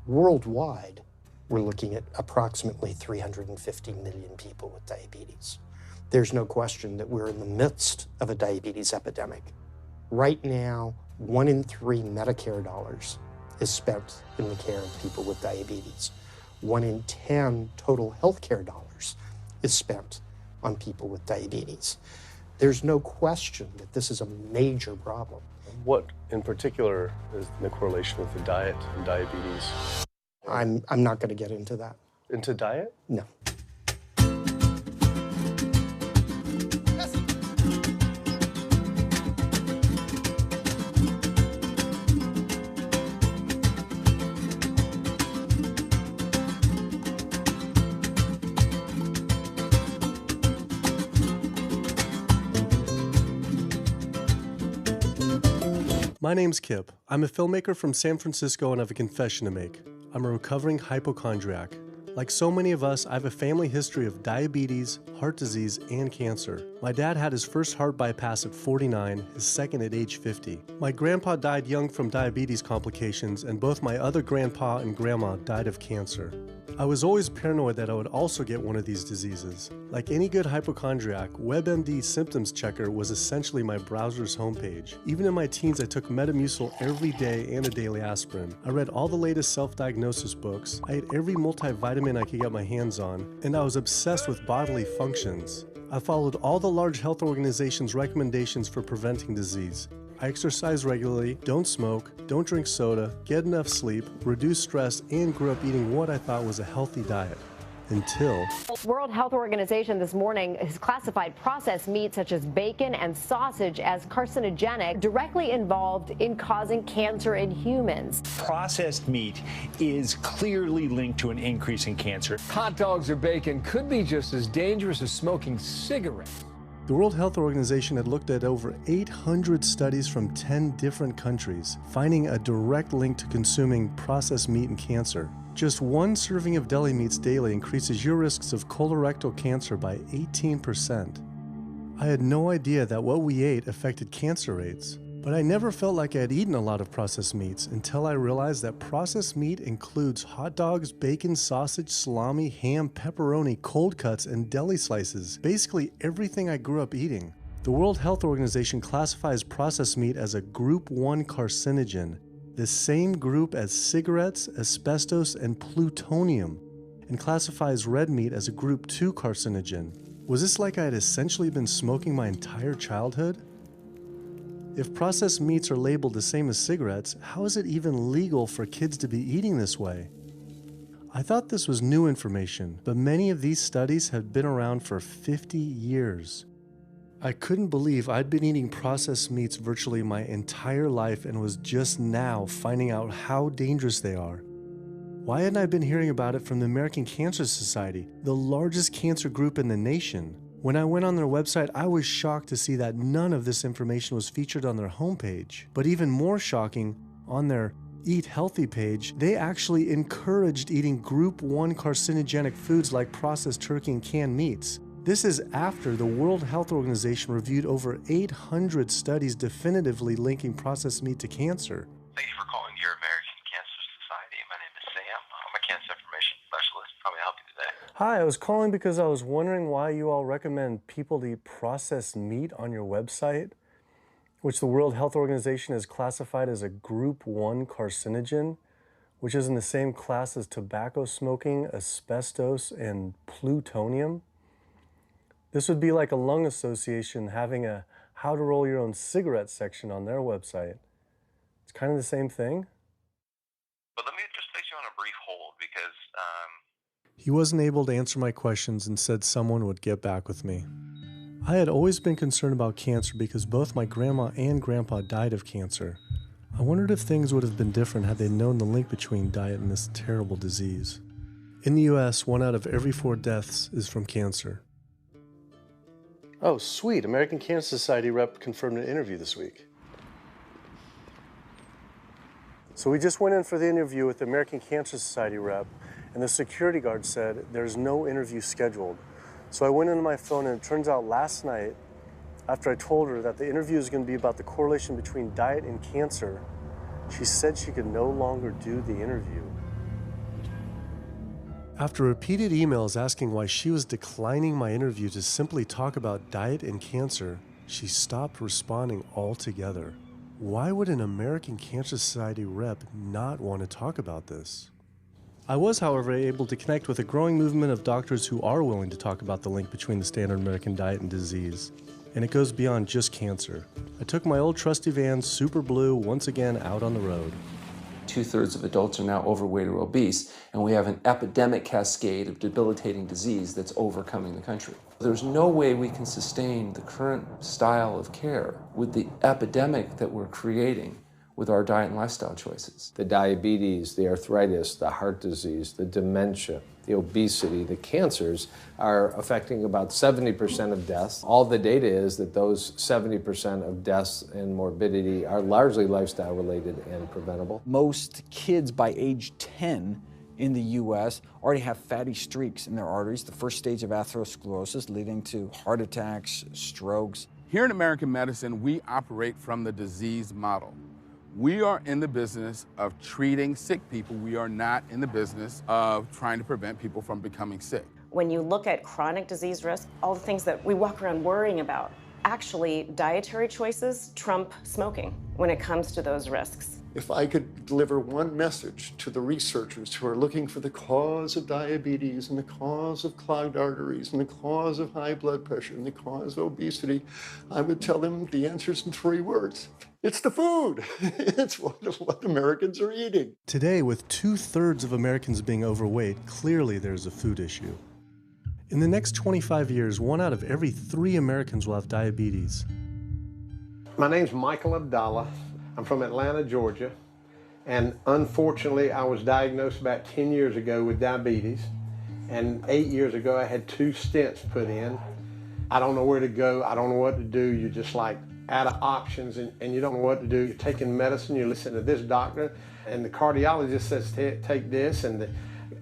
Worldwide, we're looking at approximately 350 million people with diabetes. There's no question that we're in the midst of a diabetes epidemic. Right now, 1 in 3 Medicare dollars is spent in the care of people with diabetes. 1 in 10 total healthcare dollars is spent on people with diabetes. There's no question that this is a major problem. What in particular is the correlation with the diet and diabetes? I'm not going to get into that. Into diet? No. My name's Kip. I'm a filmmaker from San Francisco and I have a confession to make. I'm a recovering hypochondriac. Like so many of us, I have a family history of diabetes, heart disease, and cancer. My dad had his first heart bypass at 49, his second at age 50. My grandpa died young from diabetes complications, and both my other grandpa and grandma died of cancer. I was always paranoid that I would also get one of these diseases. Like any good hypochondriac, WebMD Symptoms Checker was essentially my browser's homepage. Even in my teens, I took Metamucil every day and a daily aspirin. I read all the latest self-diagnosis books. I ate every multivitamin I could get my hands on, and I was obsessed with bodily functions. I followed all the large health organizations' recommendations for preventing disease. I exercise regularly, don't smoke, don't drink soda, get enough sleep, reduce stress, and grew up eating what I thought was a healthy diet. Until... World Health Organization this morning has classified processed meat such as bacon and sausage as carcinogenic, directly involved in causing cancer in humans. Processed meat is clearly linked to an increase in cancer. Hot dogs or bacon could be just as dangerous as smoking cigarettes. The World Health Organization had looked at over 800 studies from 10 different countries, finding a direct link to consuming processed meat and cancer. Just one serving of deli meats daily increases your risks of colorectal cancer by 18%. I had no idea that what we ate affected cancer rates, but I never felt like I had eaten a lot of processed meats until I realized that processed meat includes hot dogs, bacon, sausage, salami, ham, pepperoni, cold cuts, and deli slices, basically everything I grew up eating. The World Health Organization classifies processed meat as a Group 1 carcinogen, the same group as cigarettes, asbestos, and plutonium, and classifies red meat as a Group 2 carcinogen. Was this like I had essentially been smoking my entire childhood? If processed meats are labeled the same as cigarettes, how is it even legal for kids to be eating this way? I thought this was new information, but many of these studies have been around for 50 years. I couldn't believe I'd been eating processed meats virtually my entire life and was just now finding out how dangerous they are. Why hadn't I been hearing about it from the American Cancer Society, the largest cancer group in the nation? When I went on their website, I was shocked to see that none of this information was featured on their homepage. But even more shocking, on their Eat Healthy page, they actually encouraged eating Group 1 carcinogenic foods like processed turkey and canned meats. This is after the World Health Organization reviewed over 800 studies definitively linking processed meat to cancer. Thank you for calling your American Cancer Society. My name is Sam. I'm a cancer information specialist. How may I help you today? Hi, I was calling because I was wondering why you all recommend people to eat processed meat on your website, which the World Health Organization has classified as a Group 1 carcinogen, which is in the same class as tobacco smoking, asbestos, and plutonium. This would be like a lung association having a how to roll your own cigarette section on their website. It's kind of the same thing. But let me just place you on a brief hold because He wasn't able to answer my questions and said someone would get back with me. I had always been concerned about cancer because both my grandma and grandpa died of cancer. I wondered if things would have been different had they known the link between diet and this terrible disease. In the US, 1 out of every 4 deaths is from cancer. Oh, sweet. American Cancer Society rep confirmed an interview this week. So we just went in for the interview with the American Cancer Society rep, and the security guard said there's no interview scheduled. So I went into my phone, and it turns out last night, after I told her that the interview is going to be about the correlation between diet and cancer, she said she could no longer do the interview. After repeated emails asking why she was declining my interview to simply talk about diet and cancer, she stopped responding altogether. Why would an American Cancer Society rep not want to talk about this? I was, however, able to connect with a growing movement of doctors who are willing to talk about the link between the standard American diet and disease. And it goes beyond just cancer. I took my old trusty van, Super Blue, once again out on the road. 2/3 of adults are now overweight or obese, and we have an epidemic cascade of debilitating disease that's overcoming the country. There's no way we can sustain the current style of care with the epidemic that we're creating with our diet and lifestyle choices. The diabetes, the arthritis, the heart disease, the dementia, the obesity, the cancers are affecting about 70% of deaths. All the data is that those 70% of deaths and morbidity are largely lifestyle related and preventable. Most kids by age 10 in the U.S. already have fatty streaks in their arteries, the first stage of atherosclerosis leading to heart attacks, strokes. Here in American medicine, we operate from the disease model. We are in the business of treating sick people. We are not in the business of trying to prevent people from becoming sick. When you look at chronic disease risk, all the things that we walk around worrying about, actually dietary choices trump smoking when it comes to those risks. If I could deliver one message to the researchers who are looking for the cause of diabetes and the cause of clogged arteries and the cause of high blood pressure and the cause of obesity, I would tell them the answer's in 3 words. It's the food. It's what Americans are eating. Today, with 2/3 of Americans being overweight, clearly there's a food issue. In the next 25 years, 1 out of every 3 Americans will have diabetes. My name's Michael Abdallah. I'm from Atlanta, Georgia, and unfortunately I was diagnosed about 10 years ago with diabetes, and 8 years ago I had 2 stents put in. I don't know where to go, I don't know what to do. You're just like out of options and you don't know what to do. You're taking medicine, you listen to this doctor, and the cardiologist says take this, and the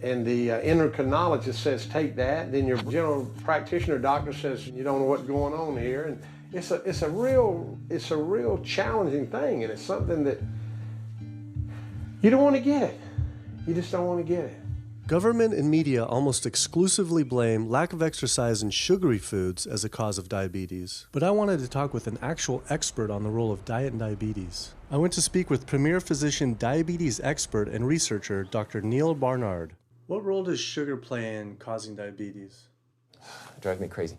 endocrinologist says take that, then your general practitioner doctor says you don't know what's going on here. And it's a real challenging thing, and it's something that you don't want to get it. You just don't want to get it. Government and media almost exclusively blame lack of exercise and sugary foods as a cause of diabetes. But I wanted to talk with an actual expert on the role of diet and diabetes. I went to speak with premier physician, diabetes expert, and researcher, Dr. Neil Barnard. What role does sugar play in causing diabetes? It drives me crazy.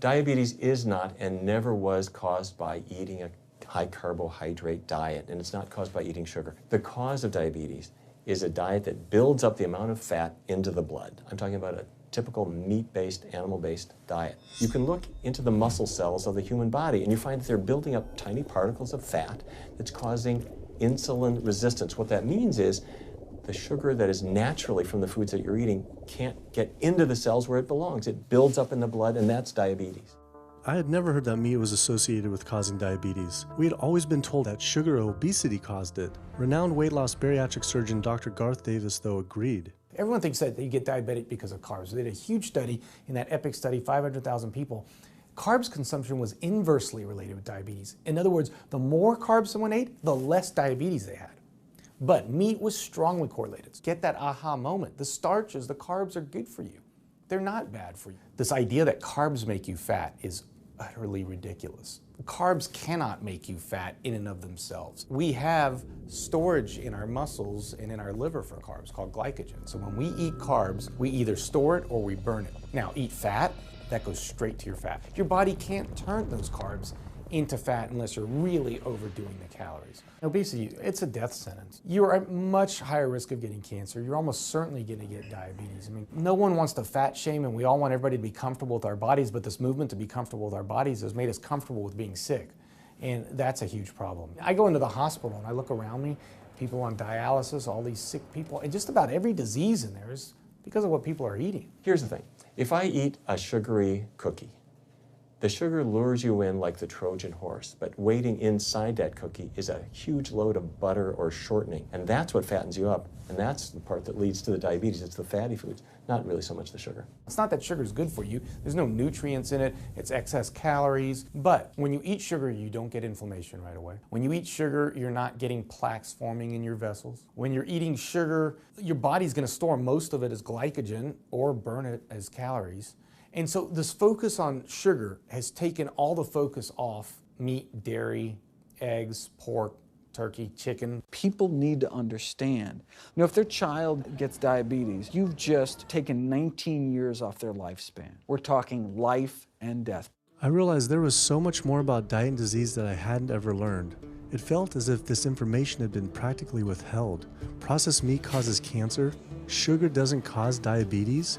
Diabetes is not and never was caused by eating a high carbohydrate diet, and it's not caused by eating sugar. The cause of diabetes is a diet that builds up the amount of fat into the blood. I'm talking about a typical meat-based, animal-based diet. You can look into the muscle cells of the human body and you find that they're building up tiny particles of fat that's causing insulin resistance. What that means is the sugar that is naturally from the foods that you're eating can't get into the cells where it belongs. It builds up in the blood, and that's diabetes. I had never heard that meat was associated with causing diabetes. We had always been told that sugar or obesity caused it. Renowned weight loss bariatric surgeon Dr. Garth Davis, though, agreed. Everyone thinks that you get diabetic because of carbs. They did a huge study in that EPIC study, 500,000 people. Carbs consumption was inversely related with diabetes. In other words, the more carbs someone ate, the less diabetes they had. But meat was strongly correlated. Get that aha moment. The starches, the carbs are good for you. They're not bad for you. This idea that carbs make you fat is utterly ridiculous. Carbs cannot make you fat in and of themselves. We have storage in our muscles and in our liver for carbs called glycogen. So when we eat carbs, we either store it or we burn it. Now, eat fat, that goes straight to your fat. Your body can't turn those carbs into fat unless you're really overdoing the calories. Obesity, it's a death sentence. You're at much higher risk of getting cancer. You're almost certainly going to get diabetes. I mean, no one wants to fat shame, and we all want everybody to be comfortable with our bodies, but this movement to be comfortable with our bodies has made us comfortable with being sick, and that's a huge problem. I go into the hospital and I look around me, people on dialysis, all these sick people, and just about every disease in there is because of what people are eating. Here's the thing. If I eat a sugary cookie, The sugar lures you in like the Trojan horse, but waiting inside that cookie is a huge load of butter or shortening, and that's what fattens you up, and that's the part that leads to the diabetes. It's the fatty foods, not really so much the sugar. It's not that sugar is good for you. There's no nutrients in it. It's excess calories. But when you eat sugar, you don't get inflammation right away. When you eat sugar, you're not getting plaques forming in your vessels. When you're eating sugar, your body's going to store most of it as glycogen or burn it as calories. And so this focus on sugar has taken all the focus off meat, dairy, eggs, pork, turkey, chicken. People need to understand, if their child gets diabetes, you've just taken 19 years off their lifespan. We're talking life and death. I realized there was so much more about diet and disease that I hadn't ever learned. It felt as if this information had been practically withheld. Processed meat causes cancer. Sugar doesn't cause diabetes.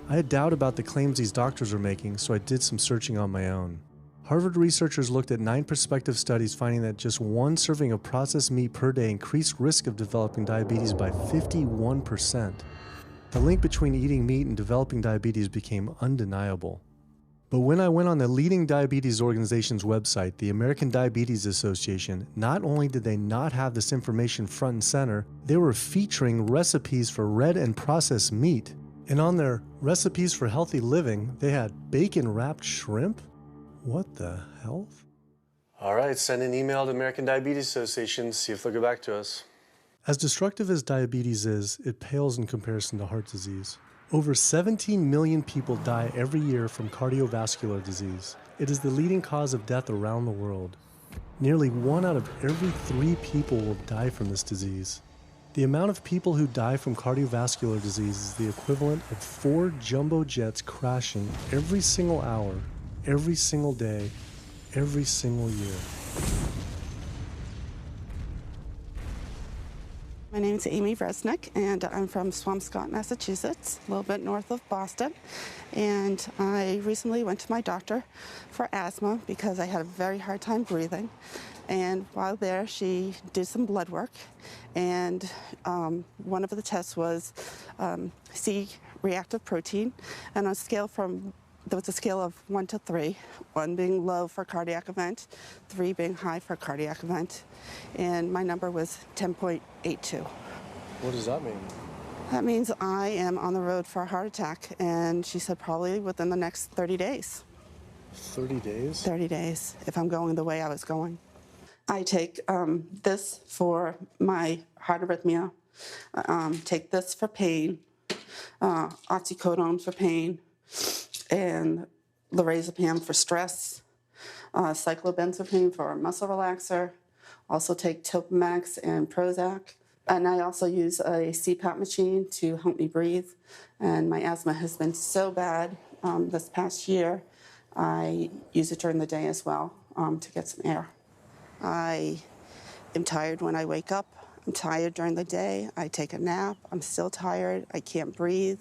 I had doubt about the claims these doctors were making, so I did some searching on my own. Harvard researchers looked at 9 prospective studies finding that just one serving of processed meat per day increased risk of developing diabetes by 51%. The link between eating meat and developing diabetes became undeniable. But when I went on the leading diabetes organization's website, the American Diabetes Association, not only did they not have this information front and center, they were featuring recipes for red and processed meat. And on their recipes for healthy living, they had bacon-wrapped shrimp? What the hell? All right, send an email to American Diabetes Association, see if they'll get back to us. As destructive as diabetes is, it pales in comparison to heart disease. Over 17 million people die every year from cardiovascular disease. It is the leading cause of death around the world. Nearly 1 out of every 3 people will die from this disease. The amount of people who die from cardiovascular disease is the equivalent of 4 jumbo jets crashing every single hour, every single day, every single year. My name is Amy Resnick, and I'm from Swampscott, Massachusetts, a little bit north of Boston. And I recently went to my doctor for asthma because I had a very hard time breathing. And while there, she did some blood work, and one of the tests was C-reactive protein, and on a scale there was a scale of 1 to 3, 1 being low for cardiac event, 3 being high for cardiac event, and my number was 10.82. What does that mean? That means I am on the road for a heart attack, and she said probably within the next 30 days. 30 days? 30 days, if I'm going the way I was going. I take this for my heart arrhythmia, take this for pain, oxycodone for pain, and lorazepam for stress, cyclobenzaprine for a muscle relaxer, also take Topamax and Prozac, and I also use a CPAP machine to help me breathe, and my asthma has been so bad this past year, I use it during the day as well to get some air. I am tired when I wake up. I'm tired during the day. I take a nap. I'm still tired. I can't breathe.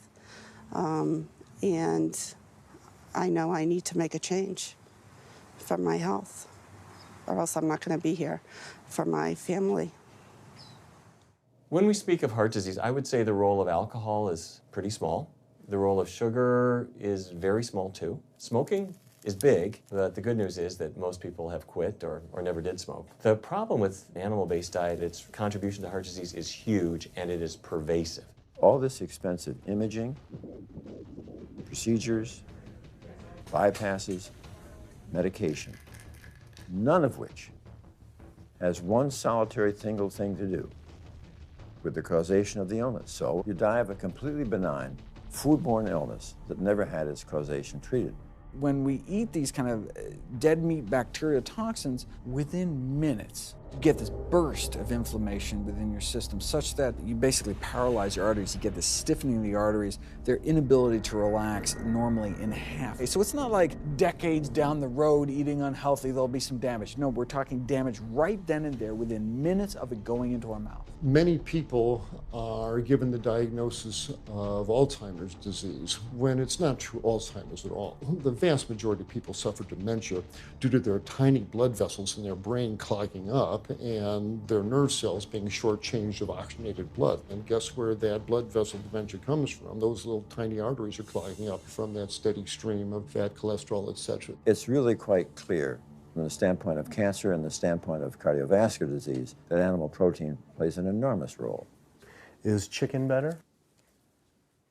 And I know I need to make a change for my health, or else I'm not going to be here for my family. When we speak of heart disease, I would say the role of alcohol is pretty small. The role of sugar is very small too. Smoking is big, but the good news is that most people have quit or never did smoke. The problem with animal-based diet, its contribution to heart disease is huge and it is pervasive. All this expensive imaging, procedures, bypasses, medication, none of which has one solitary single thing to do with the causation of the illness. So you die of a completely benign foodborne illness that never had its causation treated. When we eat these kind of dead meat bacteria toxins, within minutes, you get this burst of inflammation within your system such that you basically paralyze your arteries. You get this stiffening of the arteries, their inability to relax normally in half. So it's not like decades down the road eating unhealthy, there'll be some damage. No, we're talking damage right then and there within minutes of it going into our mouth. Many people are given the diagnosis of Alzheimer's disease when it's not true Alzheimer's at all. The vast majority of people suffer dementia due to their tiny blood vessels in their brain clogging up up and their nerve cells being shortchanged of oxygenated blood. And guess where that blood vessel dementia comes from? Those little tiny arteries are clogging up from that steady stream of fat, cholesterol, etc. It's really quite clear from the standpoint of cancer and the standpoint of cardiovascular disease that animal protein plays an enormous role. Is chicken better?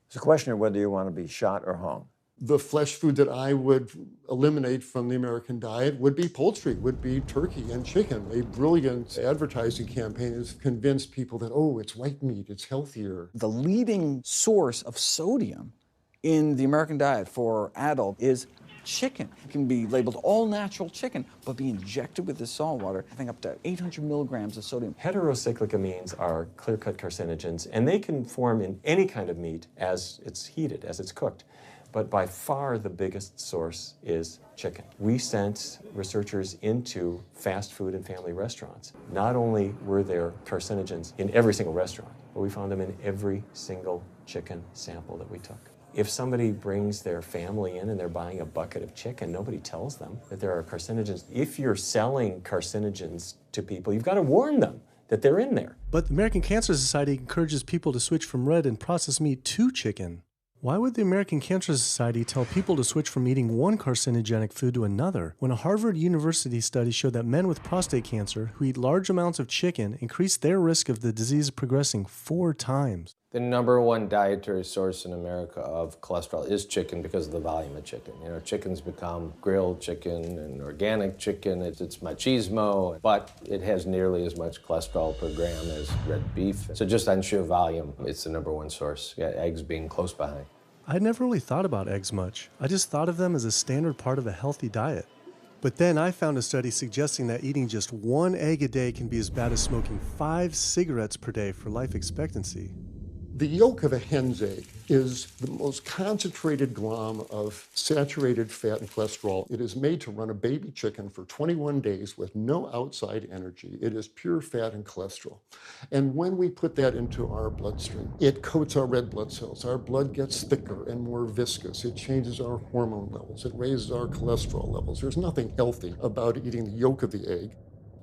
It's a question of whether you want to be shot or hung. The flesh food that I would eliminate from the American diet would be poultry, would be turkey and chicken. A brilliant advertising campaign has convinced people that, oh, it's white meat, it's healthier. The leading source of sodium in the American diet for adult is chicken. It can be labeled all natural chicken, but be injected with the salt water, I think up to 800 milligrams of sodium. Heterocyclic amines are clear-cut carcinogens, and they can form in any kind of meat as it's heated, as it's cooked. But by far the biggest source is chicken. We sent researchers into fast food and family restaurants. Not only were there carcinogens in every single restaurant, but we found them in every single chicken sample that we took. If somebody brings their family in and they're buying a bucket of chicken, nobody tells them that there are carcinogens. If you're selling carcinogens to people, you've got to warn them that they're in there. But the American Cancer Society encourages people to switch from red and processed meat to chicken. Why would the American Cancer Society tell people to switch from eating one carcinogenic food to another, when a Harvard University study showed that men with prostate cancer who eat large amounts of chicken increased their risk of the disease progressing 4 times? The number one dietary source in America of cholesterol is chicken because of the volume of chicken. You know, chicken's become grilled chicken and organic chicken. It's machismo, but it has nearly as much cholesterol per gram as red beef. So just on sheer volume, it's the number one source. Yeah, eggs being close behind. I'd never really thought about eggs much. I just thought of them as a standard part of a healthy diet. But then I found a study suggesting that eating just 1 egg a day can be as bad as smoking 5 cigarettes per day for life expectancy. The yolk of a hen's egg is the most concentrated glom of saturated fat and cholesterol. It is made to run a baby chicken for 21 days with no outside energy. It is pure fat and cholesterol. And when we put that into our bloodstream, it coats our red blood cells. Our blood gets thicker and more viscous. It changes our hormone levels. It raises our cholesterol levels. There's nothing healthy about eating the yolk of the egg.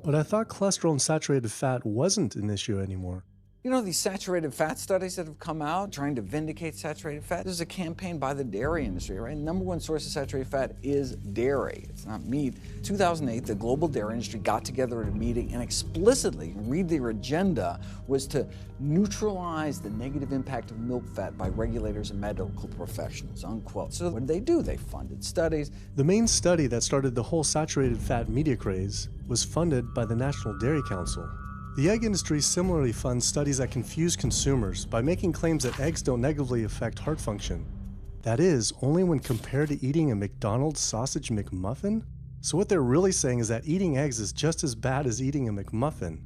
But I thought cholesterol and saturated fat wasn't an issue anymore. You know, these saturated fat studies that have come out trying to vindicate saturated fat, this is a campaign by the dairy industry, right? Number one source of saturated fat is dairy. It's not meat. 2008, the global dairy industry got together at a meeting and explicitly, read their agenda, was to neutralize the negative impact of milk fat by regulators and medical professionals, unquote. So what did they do? They funded studies. The main study that started the whole saturated fat media craze was funded by the National Dairy Council. The egg industry similarly funds studies that confuse consumers by making claims that eggs don't negatively affect heart function. That is, only when compared to eating a McDonald's sausage McMuffin? So what they're really saying is that eating eggs is just as bad as eating a McMuffin.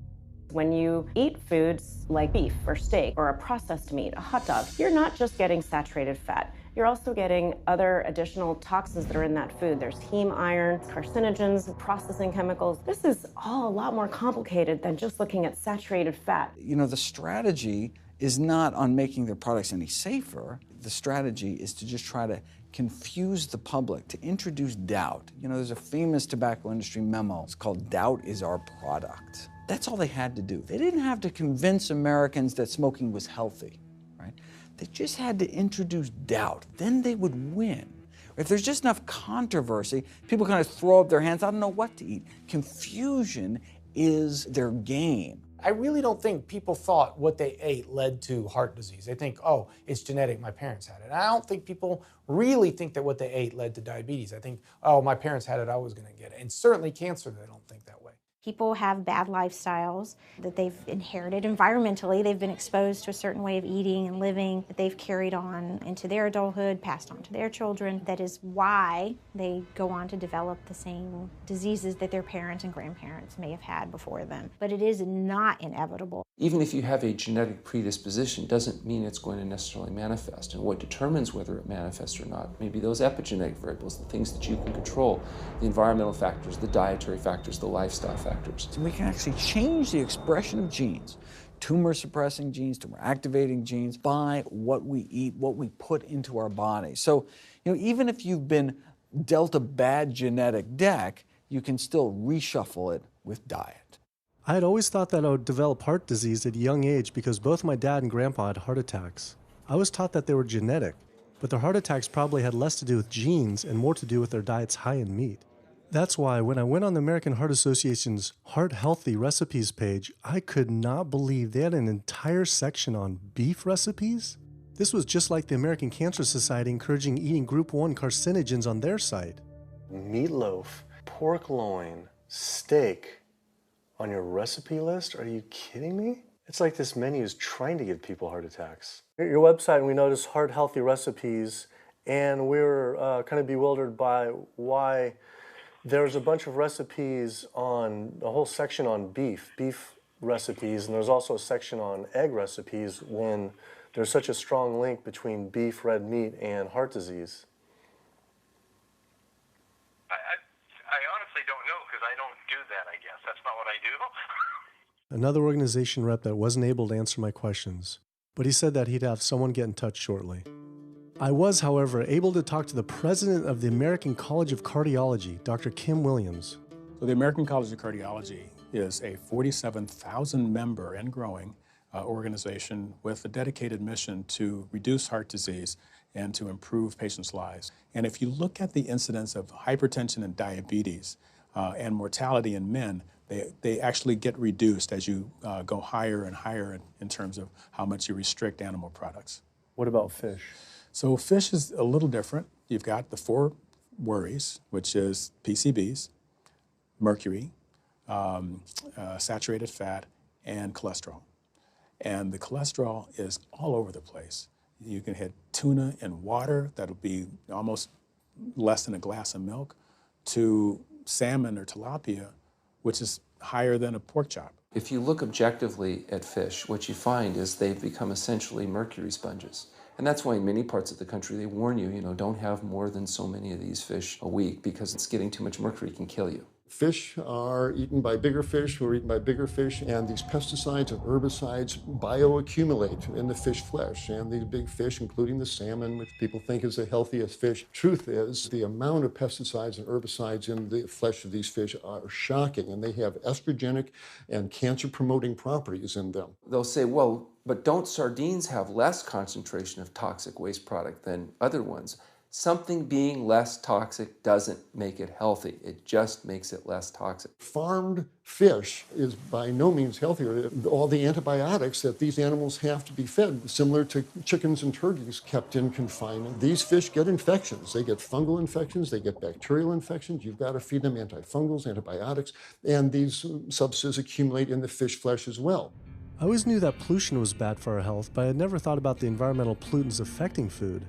When you eat foods like beef or steak or a processed meat, a hot dog, you're not just getting saturated fat. You're also getting other additional toxins that are in that food. There's heme iron, carcinogens, processing chemicals. This is all a lot more complicated than just looking at saturated fat. You know, the strategy is not on making their products any safer. The strategy is to just try to confuse the public, to introduce doubt. You know, there's a famous tobacco industry memo. It's called "Doubt is Our Product." That's all they had to do. They didn't have to convince Americans that smoking was healthy, right? They just had to introduce doubt. Then they would win. If there's just enough controversy, people kind of throw up their hands, I don't know what to eat. Confusion is their game. I really don't think people thought what they ate led to heart disease. They think, oh, it's genetic, my parents had it. And I don't think people really think that what they ate led to diabetes. I think, oh, my parents had it, I was gonna get it. And certainly cancer, they don't think that way. People have bad lifestyles that they've inherited environmentally. They've been exposed to a certain way of eating and living that they've carried on into their adulthood, passed on to their children. That is why they go on to develop the same diseases that their parents and grandparents may have had before them. But it is not inevitable. Even if you have a genetic predisposition, doesn't mean it's going to necessarily manifest. And what determines whether it manifests or not may be those epigenetic variables, the things that you can control, the environmental factors, the dietary factors, the lifestyle factors. So we can actually change the expression of genes, tumor-suppressing genes, tumor-activating genes, by what we eat, what we put into our body. So, you know, even if you've been dealt a bad genetic deck, you can still reshuffle it with diet. I had always thought that I would develop heart disease at a young age because both my dad and grandpa had heart attacks. I was taught that they were genetic, but their heart attacks probably had less to do with genes and more to do with their diets high in meat. That's why when I went on the American Heart Association's Heart Healthy Recipes page, I could not believe they had an entire section on beef recipes. This was just like the American Cancer Society encouraging eating Group 1 carcinogens on their site. Meatloaf, pork loin, steak on your recipe list? Are you kidding me? It's like this menu is trying to give people heart attacks. At your website, we noticed Heart Healthy Recipes, and we were kind of bewildered by why there's a bunch of recipes on, a whole section on beef recipes, and there's also a section on egg recipes when there's such a strong link between beef, red meat, and heart disease. I honestly don't know because I don't do that, I guess. That's not what I do. Another organization rep that wasn't able to answer my questions, but he said that he'd have someone get in touch shortly. I was, however, able to talk to the president of the American College of Cardiology, Dr. Kim Williams. So the American College of Cardiology is a 47,000 member and growing organization with a dedicated mission to reduce heart disease and to improve patients' lives. And if you look at the incidence of hypertension and diabetes and mortality in men, they actually get reduced as you go higher and higher in terms of how much you restrict animal products. What about fish? So fish is a little different. You've got the 4 worries, which is PCBs, mercury, saturated fat, and cholesterol. And the cholesterol is all over the place. You can hit tuna in water, that'll be almost less than a glass of milk, to salmon or tilapia, which is higher than a pork chop. If you look objectively at fish, what you find is they've become essentially mercury sponges. And that's why in many parts of the country they warn you, don't have more than so many of these fish a week because it's getting too much mercury can kill you. Fish are eaten by bigger fish who are eaten by bigger fish, and these pesticides and herbicides bioaccumulate in the fish flesh. And these big fish, including the salmon, which people think is the healthiest fish, truth is the amount of pesticides and herbicides in the flesh of these fish are shocking, and they have estrogenic and cancer-promoting properties in them. They'll say, well, but don't sardines have less concentration of toxic waste product than other ones? Something being less toxic doesn't make it healthy. It just makes it less toxic. Farmed fish is by no means healthier. All the antibiotics that these animals have to be fed, similar to chickens and turkeys kept in confinement. These fish get infections. They get fungal infections, they get bacterial infections. You've got to feed them antifungals, antibiotics, and these substances accumulate in the fish flesh as well. I always knew that pollution was bad for our health, but I had never thought about the environmental pollutants affecting food.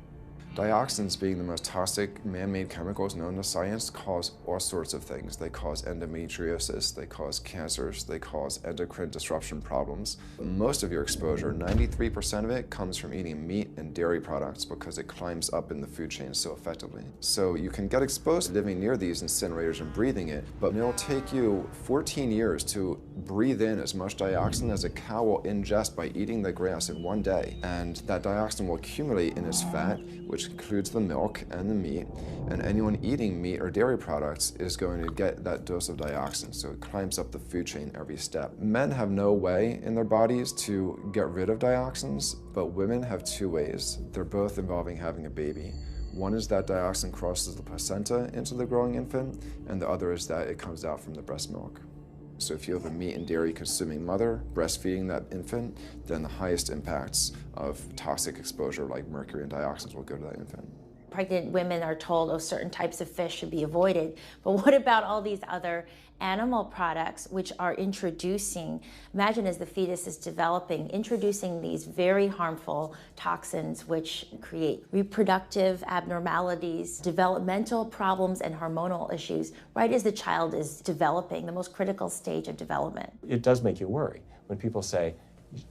Dioxins, being the most toxic man-made chemicals known to science, cause all sorts of things. They cause endometriosis, they cause cancers, they cause endocrine disruption problems. Most of your exposure, 93% of it, comes from eating meat and dairy products because it climbs up in the food chain so effectively. So you can get exposed to living near these incinerators and breathing it, but it'll take you 14 years to breathe in as much dioxin as a cow will ingest by eating the grass in one day. And that dioxin will accumulate in its fat, which includes the milk and the meat, and anyone eating meat or dairy products is going to get that dose of dioxin, so it climbs up the food chain every step. Men have no way in their bodies to get rid of dioxins, but women have 2 ways. They're both involving having a baby. One is that dioxin crosses the placenta into the growing infant, and the other is that it comes out from the breast milk. So if you have a meat and dairy consuming mother breastfeeding that infant, then the highest impacts of toxic exposure like mercury and dioxins will go to that infant. Pregnant women are told, oh, certain types of fish should be avoided. But what about all these other animal products which are introducing, imagine as the fetus is developing, introducing these very harmful toxins which create reproductive abnormalities, developmental problems, and hormonal issues right as the child is developing, the most critical stage of development. It does make you worry when people say,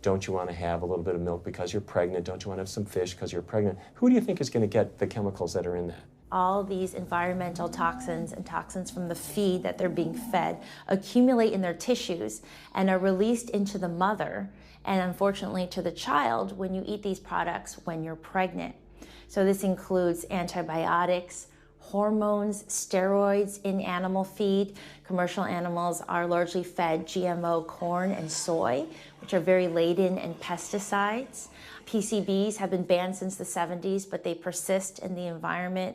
don't you want to have a little bit of milk because you're pregnant? Don't you want to have some fish because you're pregnant? Who do you think is going to get the chemicals that are in that? All these environmental toxins and toxins from the feed that they're being fed accumulate in their tissues and are released into the mother and unfortunately to the child when you eat these products when you're pregnant. So this includes antibiotics, hormones, steroids in animal feed. Commercial animals are largely fed GMO corn and soy, which are very laden in pesticides. PCBs have been banned since the 70s, but they persist in the environment.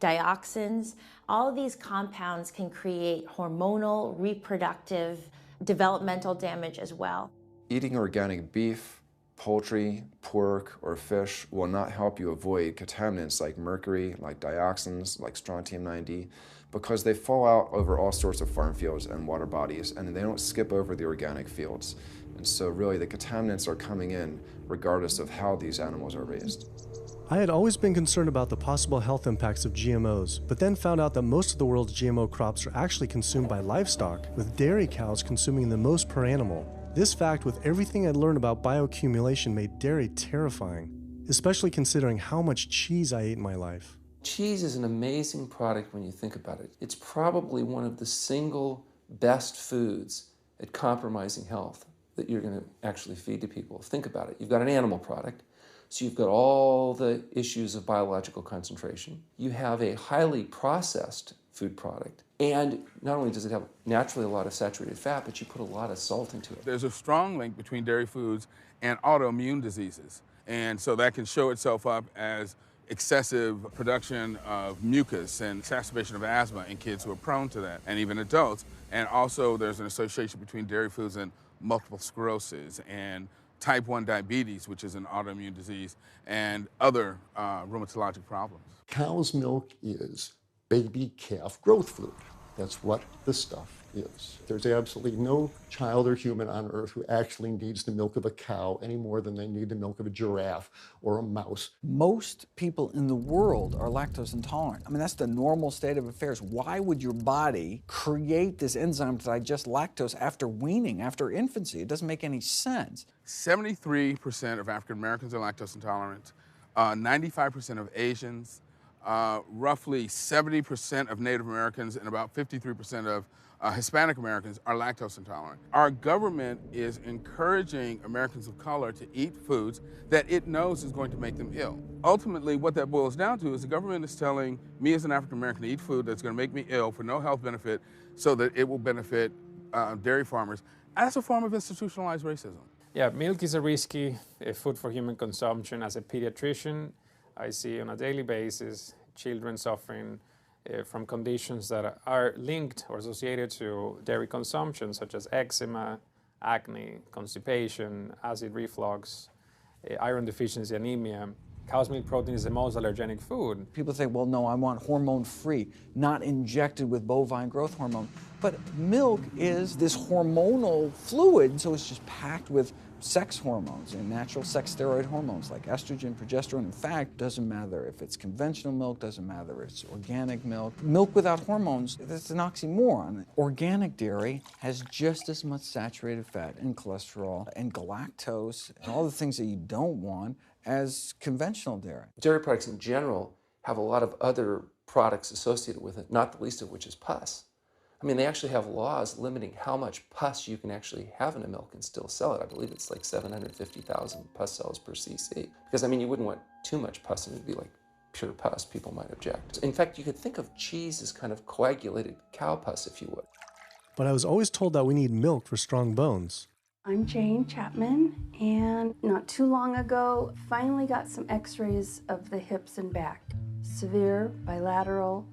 Dioxins, all of these compounds can create hormonal, reproductive, developmental damage as well. Eating organic beef, poultry, pork, or fish will not help you avoid contaminants like mercury, like dioxins, like strontium-90, because they fall out over all sorts of farm fields and water bodies, and they don't skip over the organic fields. And so really the contaminants are coming in regardless of how these animals are raised. I had always been concerned about the possible health impacts of GMOs, but then found out that most of the world's GMO crops are actually consumed by livestock, with dairy cows consuming the most per animal. This fact, with everything I'd learned about bioaccumulation, made dairy terrifying, especially considering how much cheese I ate in my life. Cheese is an amazing product when you think about it. It's probably one of the single best foods at compromising health that you're going to actually feed to people. Think about it. You've got an animal product, so you've got all the issues of biological concentration. You have a highly processed food product, and not only does it have naturally a lot of saturated fat, but you put a lot of salt into it. There's a strong link between dairy foods and autoimmune diseases, and so that can show itself up as excessive production of mucus and exacerbation of asthma in kids who are prone to that, and even adults. And also there's an association between dairy foods and multiple sclerosis and type 1 diabetes, which is an autoimmune disease, and other rheumatologic problems. Cow's milk is baby calf growth fluid. That's what the stuff is. There's absolutely no child or human on earth who actually needs the milk of a cow any more than they need the milk of a giraffe or a mouse. Most people in the world are lactose intolerant. I mean, that's the normal state of affairs. Why would your body create this enzyme to digest lactose after weaning, after infancy? It doesn't make any sense. 73% of African Americans are lactose intolerant, 95% of Asians, roughly 70% of Native Americans, and about 53% of Hispanic Americans are lactose intolerant. Our government is encouraging Americans of color to eat foods that it knows is going to make them ill. Ultimately, what that boils down to is the government is telling me as an African American to eat food that's going to make me ill for no health benefit so that it will benefit dairy farmers. That's a form of institutionalized racism. Yeah, milk is a risky food for human consumption. As a pediatrician, I see on a daily basis children suffering from conditions that are linked or associated to dairy consumption, such as eczema, acne, constipation, acid reflux, iron deficiency, anemia. Cow's milk protein is the most allergenic food. People say, well, no, I want hormone-free, not injected with bovine growth hormone. But milk is this hormonal fluid, so it's just packed with sex hormones and natural sex steroid hormones like estrogen, progesterone. In fact, doesn't matter if it's conventional milk, doesn't matter if it's organic milk. Milk without hormones, that's an oxymoron. Organic dairy has just as much saturated fat and cholesterol and galactose and all the things that you don't want as conventional dairy. Dairy products in general have a lot of other products associated with it, not the least of which is pus. I mean, they actually have laws limiting how much pus you can actually have in a milk and still sell it. I believe it's like 750,000 pus cells per cc. Because, I mean, you wouldn't want too much pus and it'd be like pure pus. People might object. In fact, you could think of cheese as kind of coagulated cow pus, if you would. But I was always told that we need milk for strong bones. I'm Jane Chapman, and not too long ago, finally got some x-rays of the hips and back. Severe bilateral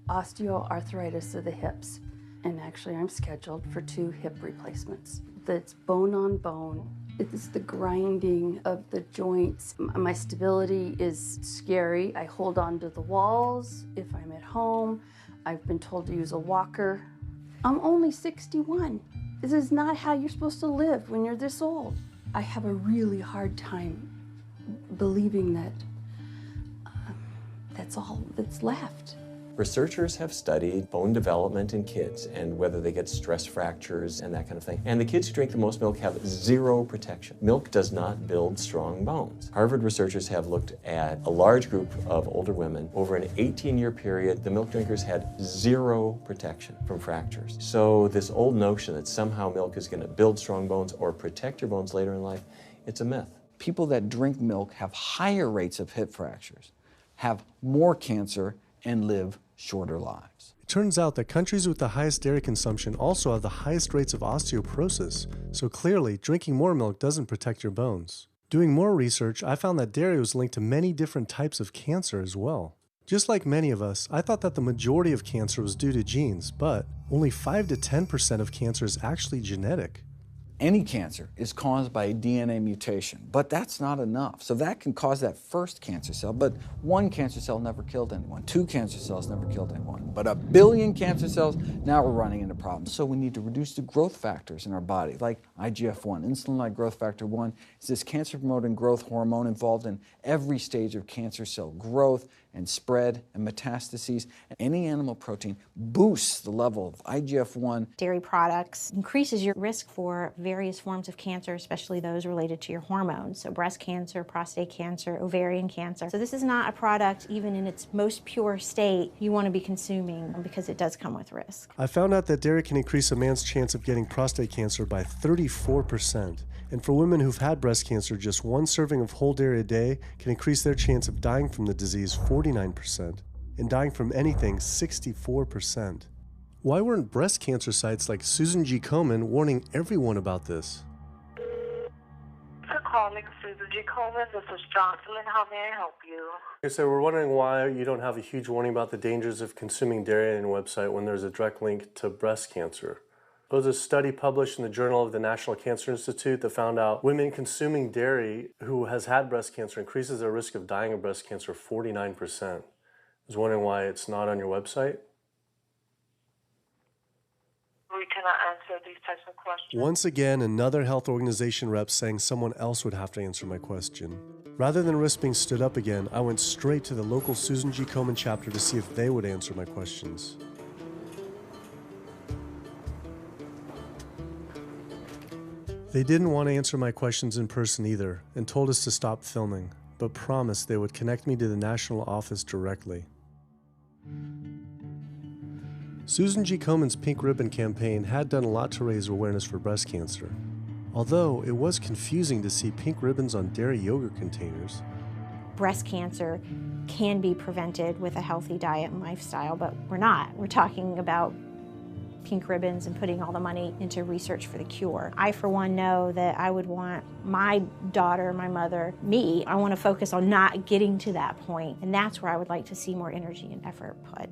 osteoarthritis of the hips. And actually, I'm scheduled for 2 hip replacements. That's bone on bone. It's the grinding of the joints. My stability is scary. I hold on to the walls if I'm at home. I've been told to use a walker. I'm only 61. This is not how you're supposed to live when you're this old. I have a really hard time believing that that's all that's left. Researchers have studied bone development in kids and whether they get stress fractures and that kind of thing. And the kids who drink the most milk have 0 protection. Milk does not build strong bones. Harvard researchers have looked at a large group of older women. Over an 18-year period, the milk drinkers had 0 protection from fractures. So this old notion that somehow milk is going to build strong bones or protect your bones later in life, it's a myth. People that drink milk have higher rates of hip fractures, have more cancer, and live shorter lives. It turns out that countries with the highest dairy consumption also have the highest rates of osteoporosis, so clearly drinking more milk doesn't protect your bones. Doing more research, I found that dairy was linked to many different types of cancer as well. Just like many of us, I thought that the majority of cancer was due to genes, but only 5 to 10% of cancer is actually genetic. Any cancer is caused by a DNA mutation, but that's not enough. So that can cause that first cancer cell, but one cancer cell never killed anyone. 2 cancer cells never killed anyone. But 1 billion cancer cells, now we're running into problems. So we need to reduce the growth factors in our body, like IGF-1. Insulin-like growth factor 1 is this cancer-promoting growth hormone involved in every stage of cancer cell growth and spread and metastases. Any animal protein boosts the level of IGF-1. Dairy products increases your risk for various forms of cancer, especially those related to your hormones. So breast cancer, prostate cancer, ovarian cancer. So this is not a product, even in its most pure state, you want to be consuming because it does come with risk. I found out that dairy can increase a man's chance of getting prostate cancer by 34%. And for women who've had breast cancer, just 1 serving of whole dairy a day can increase their chance of dying from the disease 49%, and dying from anything 64%. Why weren't breast cancer sites like Susan G. Komen warning everyone about this? For calling Susan G. Komen, this is Jocelyn. How may I help you? Okay, so we're wondering why you don't have a huge warning about the dangers of consuming dairy on your website when there's a direct link to breast cancer. There was a study published in the Journal of the National Cancer Institute that found out women consuming dairy who has had breast cancer increases their risk of dying of breast cancer 49%. I was wondering why it's not on your website. We cannot answer these types of questions. Once again, another health organization rep saying someone else would have to answer my question. Rather than risk being stood up again, I went straight to the local Susan G. Komen chapter to see if they would answer my questions. They didn't want to answer my questions in person either, and told us to stop filming, but promised they would connect me to the national office directly. Susan G. Komen's Pink Ribbon campaign had done a lot to raise awareness for breast cancer, although it was confusing to see pink ribbons on dairy yogurt containers. Breast cancer can be prevented with a healthy diet and lifestyle, but we're not. We're talking about pink ribbons and putting all the money into research for the cure. I, for one, know that I would want my daughter, my mother, me, I want to focus on not getting to that point, and that's where I would like to see more energy and effort put.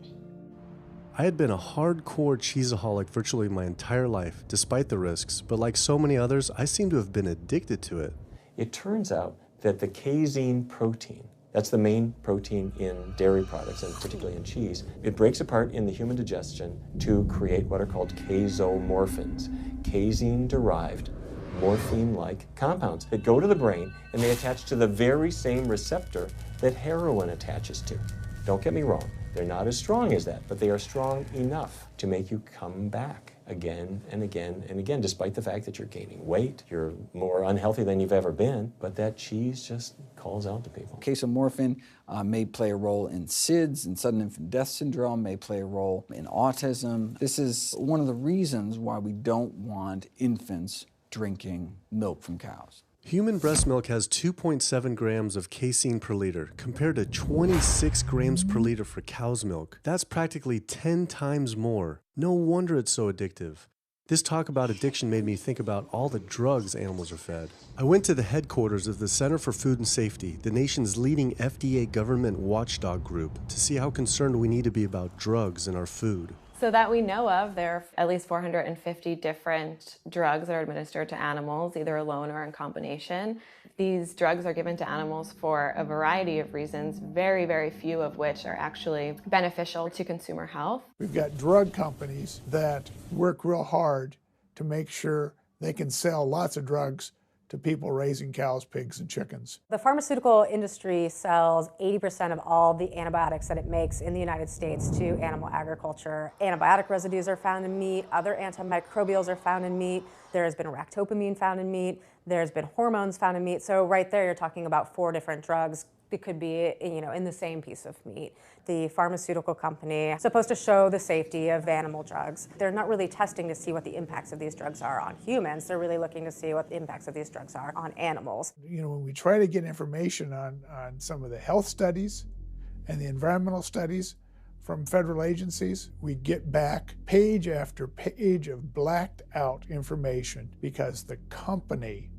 I had been a hardcore cheeseaholic virtually my entire life, despite the risks, but like so many others, I seem to have been addicted to it. It turns out that the casein protein, that's the main protein in dairy products, and particularly in cheese, it breaks apart in the human digestion to create what are called casomorphins, casein-derived, morphine-like compounds that go to the brain, and they attach to the very same receptor that heroin attaches to. Don't get me wrong, they're not as strong as that, but they are strong enough to make you come back again and again and again, despite the fact that you're gaining weight, you're more unhealthy than you've ever been, but that cheese just calls out to people. Casomorphin may play a role in SIDS, and sudden infant death syndrome, may play a role in autism. This is one of the reasons why we don't want infants drinking milk from cows. Human breast milk has 2.7 grams of casein per liter, compared to 26 grams per liter for cow's milk. That's practically 10 times more. No wonder it's so addictive. This talk about addiction made me think about all the drugs animals are fed. I went to the headquarters of the Center for Food and Safety, the nation's leading FDA government watchdog group, to see how concerned we need to be about drugs in our food. So that we know of, there are at least 450 different drugs that are administered to animals, either alone or in combination. These drugs are given to animals for a variety of reasons, very, very few of which are actually beneficial to consumer health. We've got drug companies that work real hard to make sure they can sell lots of drugs to people raising cows, pigs, and chickens. The pharmaceutical industry sells 80% of all the antibiotics that it makes in the United States to animal agriculture. Antibiotic residues are found in meat, other antimicrobials are found in meat, there has been ractopamine found in meat, there's been hormones found in meat. So right there you're talking about 4 different drugs that could be, in the same piece of meat. The pharmaceutical company is supposed to show the safety of animal drugs. They're not really testing to see what the impacts of these drugs are on humans. They're really looking to see what the impacts of these drugs are on animals. When we try to get information on some of the health studies and the environmental studies, from federal agencies, we get back page after page of blacked out information because the company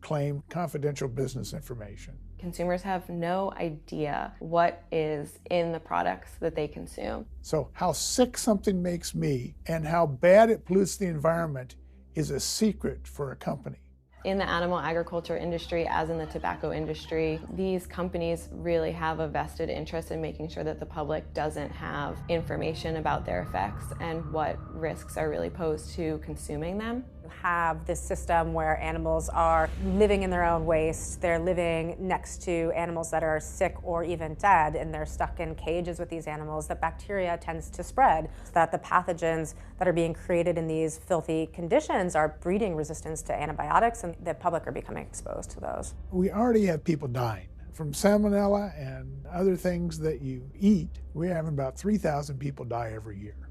claimed confidential business information. Consumers have no idea what is in the products that they consume. So how sick something makes me and how bad it pollutes the environment is a secret for a company. In the animal agriculture industry, as in the tobacco industry, these companies really have a vested interest in making sure that the public doesn't have information about their effects and what risks are really posed to consuming them. You have this system where animals are living in their own waste. They're living next to animals that are sick or even dead, and they're stuck in cages with these animals. That bacteria tends to spread, so that the pathogens that are being created in these filthy conditions are breeding resistance to antibiotics, and the public are becoming exposed to those. We already have people dying from salmonella and other things that you eat. We're having about 3,000 people die every year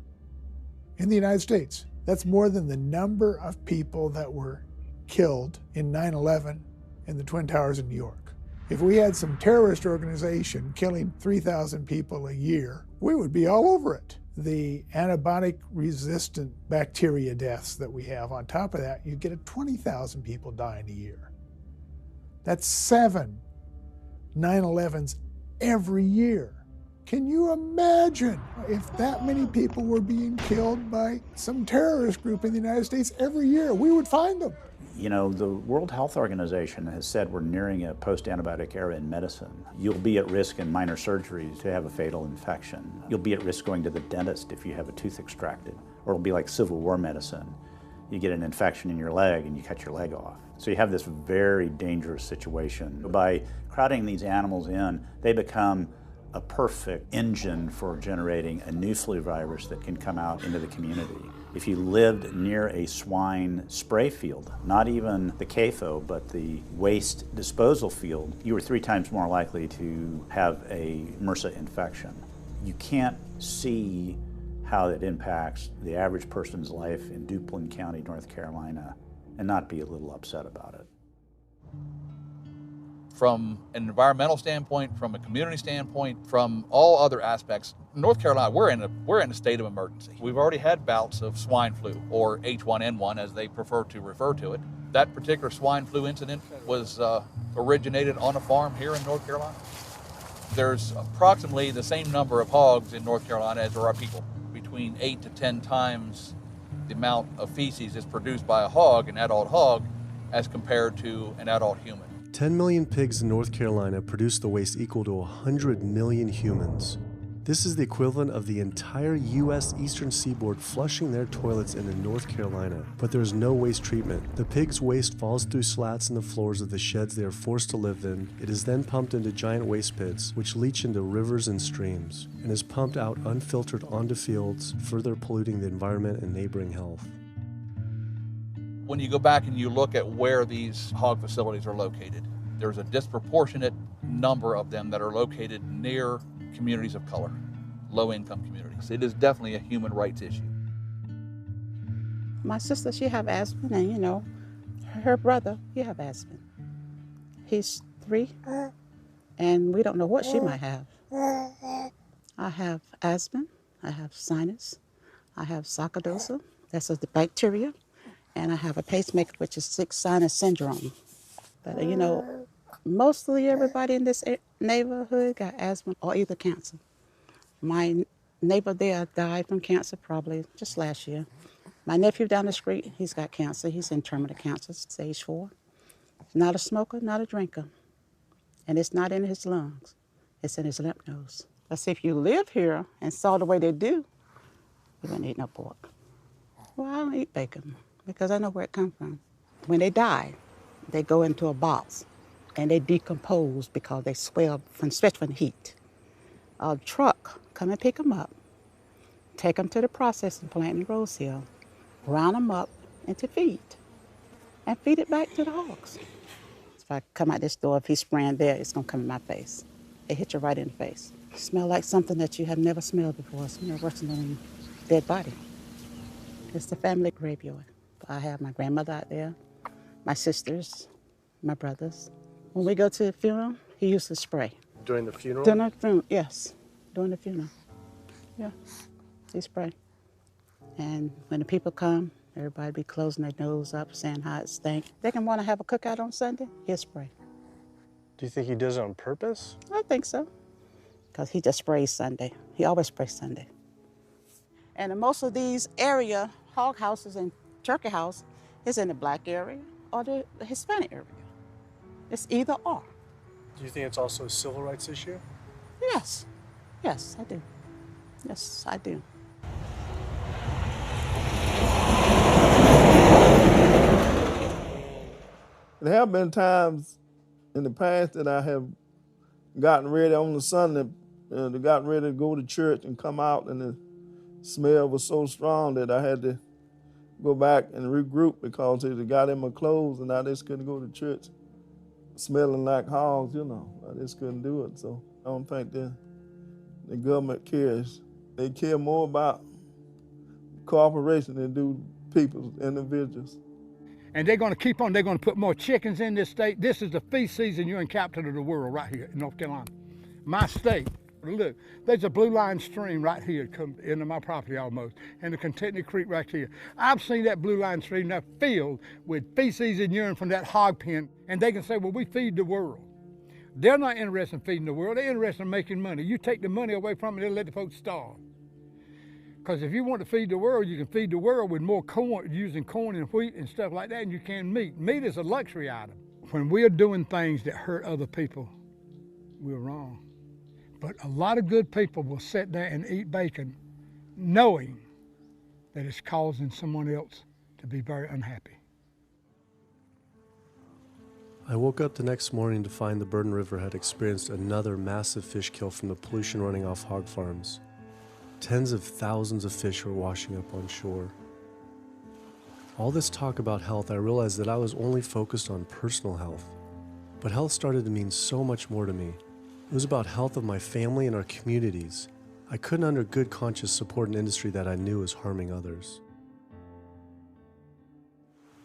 in the United States. That's more than the number of people that were killed in 9/11 in the Twin Towers in New York. If we had some terrorist organization killing 3,000 people a year, we would be all over it. The antibiotic-resistant bacteria deaths that we have, on top of that, you get 20,000 people dying a year. That's 7 9/11s every year. Can you imagine if that many people were being killed by some terrorist group in the United States every year? We would find them. You know, the World Health Organization has said we're nearing a post-antibiotic era in medicine. You'll be at risk in minor surgeries to have a fatal infection. You'll be at risk going to the dentist if you have a tooth extracted. Or it'll be like Civil War medicine. You get an infection in your leg and you cut your leg off. So you have this very dangerous situation. By crowding these animals in, they become a perfect engine for generating a new flu virus that can come out into the community. If you lived near a swine spray field, not even the CAFO, but the waste disposal field, you were 3 times more likely to have a MRSA infection. You can't see how it impacts the average person's life in Duplin County, North Carolina, and not be a little upset about it. From an environmental standpoint, from a community standpoint, from all other aspects, North Carolina, we're in a state of emergency. We've already had bouts of swine flu, or H1N1 as they prefer to refer to it. That particular swine flu incident was originated on a farm here in North Carolina. There's approximately the same number of hogs in North Carolina as there are people. Between 8 to 10 times the amount of feces is produced by a hog, an adult hog, as compared to an adult human. 10 million pigs in North Carolina produce the waste equal to 100 million humans. This is the equivalent of the entire U.S. eastern seaboard flushing their toilets into North Carolina. But there is no waste treatment. The pigs' waste falls through slats in the floors of the sheds they are forced to live in. It is then pumped into giant waste pits, which leach into rivers and streams, and is pumped out unfiltered onto fields, further polluting the environment and neighboring health. When you go back and you look at where these hog facilities are located, there's a disproportionate number of them that are located near communities of color, low-income communities. It is definitely a human rights issue. My sister, she have asthma, and you know, her brother, he have asthma. He's 3, and we don't know what she might have. I have asthma, I have sinus, I have sarcoidosis, that's the bacteria, and I have a pacemaker, which is 6 sinus syndrome. But you know, mostly everybody in this neighborhood got asthma or either cancer. My neighbor there died from cancer probably just last year. My nephew down the street, he's got cancer. He's in terminal cancer, stage 4. He's not a smoker, not a drinker. And it's not in his lungs. It's in his lymph nodes. But see, if you live here and saw the way they do, you wouldn't eat no pork. Well, I don't eat bacon because I know where it comes from. When they die, they go into a box and they decompose because they swell, especially from the heat. A truck come and pick them up, take them to the processing plant in Rose Hill, round them up into feed, and feed it back to the hogs. If I come out this door, if he's spraying there, it's gonna come in my face. It hit you right in the face. It smells like something that you have never smelled before. It smells worse than a dead body. It's the family graveyard. I have my grandmother out there, my sisters, my brothers. When we go to the funeral, he used to spray. During the funeral? During the funeral, yes, during the funeral. Yeah, he spray. And when the people come, everybody be closing their nose up, saying how it stink. They can want to have a cookout on Sunday, he'll spray. Do you think he does it on purpose? I think so, because he just sprays Sunday. He always sprays Sunday. And in most of these area, hog houses and turkey house is in the black area or the Hispanic area. It's either or. Do you think it's also a civil rights issue? Yes, yes, I do. Yes, I do. There have been times in the past that I have gotten ready on the Sunday, gotten ready to go to church and come out, and the smell was so strong that I had to go back and regroup because it got in my clothes and I just couldn't go to church smelling like hogs, you know. I just couldn't do it. So I don't think the government cares. They care more about cooperation than do people, individuals. And they're going to keep on, they're going to put more chickens in this state. This is the feast season. You're in capital of the world right here in North Carolina. My state. Look, there's a blue line stream right here come into my property almost, and the Contentney Creek right here. I've seen that blue line stream now filled with feces and urine from that hog pen, and they can say, well, we feed the world. They're not interested in feeding the world. They're interested in making money. You take the money away from them, they'll let the folks starve. Because if you want to feed the world, you can feed the world with more corn, using corn and wheat and stuff like that, and you can meat. Meat is a luxury item. When we're doing things that hurt other people, we're wrong. But a lot of good people will sit there and eat bacon knowing that it's causing someone else to be very unhappy. I woke up the next morning to find the Burden River had experienced another massive fish kill from the pollution running off hog farms. Tens of thousands of fish were washing up on shore. All this talk about health, I realized that I was only focused on personal health. But health started to mean so much more to me. It was about health of my family and our communities. I couldn't under good conscience support an industry that I knew was harming others.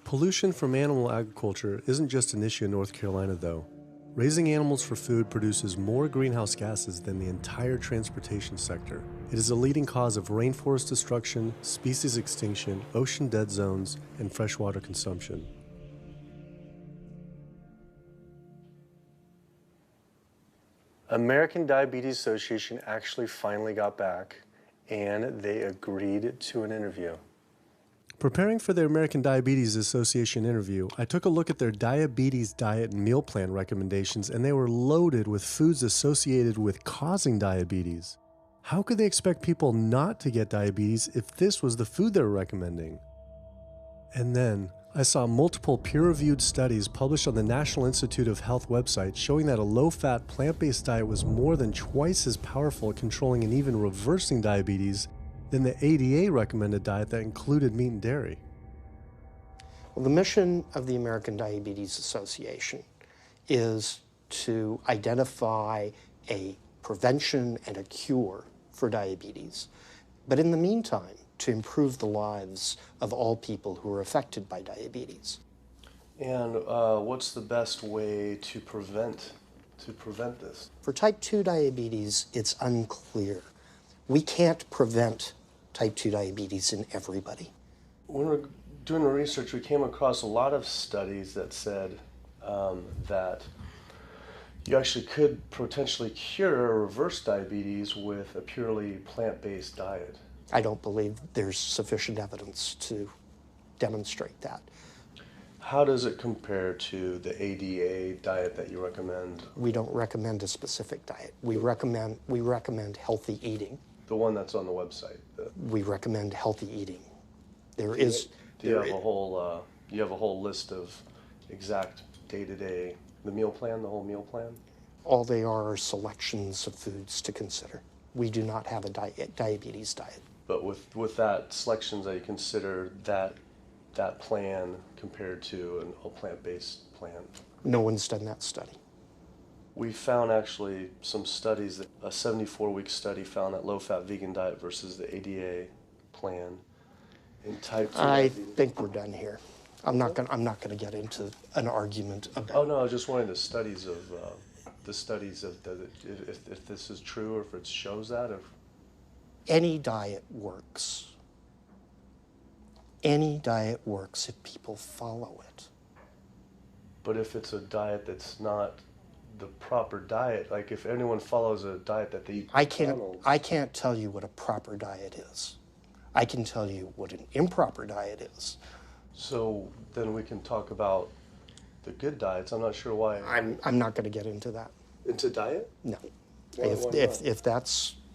Pollution from animal agriculture isn't just an issue in North Carolina, though. Raising animals for food produces more greenhouse gases than the entire transportation sector. It is a leading cause of rainforest destruction, species extinction, ocean dead zones, and freshwater consumption. American Diabetes Association actually finally got back and they agreed to an interview. Preparing for the American Diabetes Association interview, I took a look at their diabetes diet and meal plan recommendations, and they were loaded with foods associated with causing diabetes. How could they expect people not to get diabetes if this was the food they were recommending? And then, I saw multiple peer-reviewed studies published on the National Institute of Health website showing that a low-fat, plant-based diet was more than twice as powerful at controlling and even reversing diabetes than the ADA recommended diet that included meat and dairy. Well, the mission of the American Diabetes Association is to identify a prevention and a cure for diabetes, but in the meantime, to improve the lives of all people who are affected by diabetes. And what's the best way to prevent this? For type 2 diabetes, it's unclear. We can't prevent type 2 diabetes in everybody. When we're doing the research, we came across a lot of studies that said that you actually could potentially cure or reverse diabetes with a purely plant-based diet. I don't believe there's sufficient evidence to demonstrate that. How does it compare to the ADA diet that you recommend? We don't recommend a specific diet. We recommend healthy eating. The one that's on the website. We recommend healthy eating. Do you have a whole list of exact day-to-day, the meal plan, the whole meal plan? All they are selections of foods to consider. We do not have a diabetes diet. But with that selections, that you consider that plan compared to a plant-based plan? No one's done that study. We found actually some studies, that a 74-week study found that low-fat vegan diet versus the ADA plan in type 2 I diabetes. think we're done here. I'm not going to get into an argument about. Oh no, I was just wondering if this is true, or if it shows that. Any diet works. Any diet works if people follow it. But if it's a diet that's not the proper diet, like if anyone follows a diet that they eat I can't tell you what a proper diet is. I can tell you what an improper diet is. So then we can talk about the good diets. I'm not sure why. I'm not going to get into that. Into diet? No. Why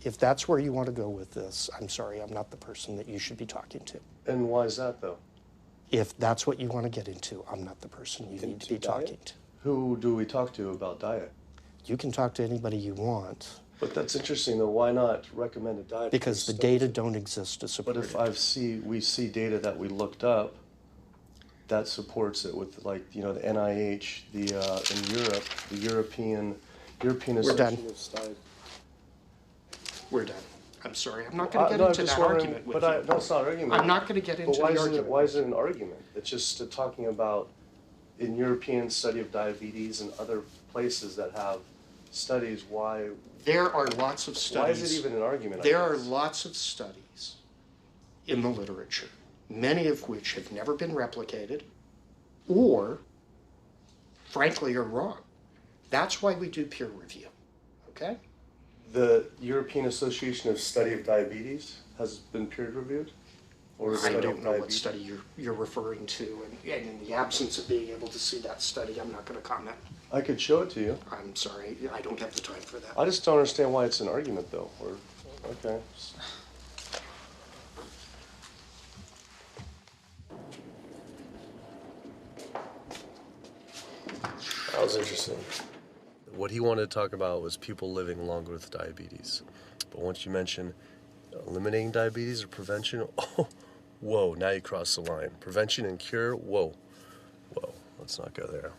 If that's where you want to go with this, I'm sorry, I'm not the person that you should be talking to. And why is that though? If that's what you want to get into, I'm not the person you need to be talking to. Who do we talk to about diet? You can talk to anybody you want. But that's interesting though. Why not recommend a diet? Because the data don't exist to support it. But if we see data that we looked up that supports it with, like, you know, the NIH, in Europe, the European Association of Diet. We're done. I'm sorry. I'm not going to get into that argument with you. No, it's not an argument. I'm not going to get into the argument. Why is it an argument? It's just talking about in European study of diabetes and other places that have studies why. There are lots of studies. Why is it even an argument? There are lots of studies in the literature, many of which have never been replicated or, frankly, are wrong. That's why we do peer review, okay? The European Association of Study of Diabetes has been peer reviewed? Or I don't know what study you're referring to, and in the absence of being able to see that study, I'm not going to comment. I could show it to you. I'm sorry, I don't have the time for that. I just don't understand why it's an argument, though. Okay. That was interesting. What he wanted to talk about was people living longer with diabetes. But once you mention eliminating diabetes or prevention, oh, whoa, now you cross the line. Prevention and cure, whoa, let's not go there.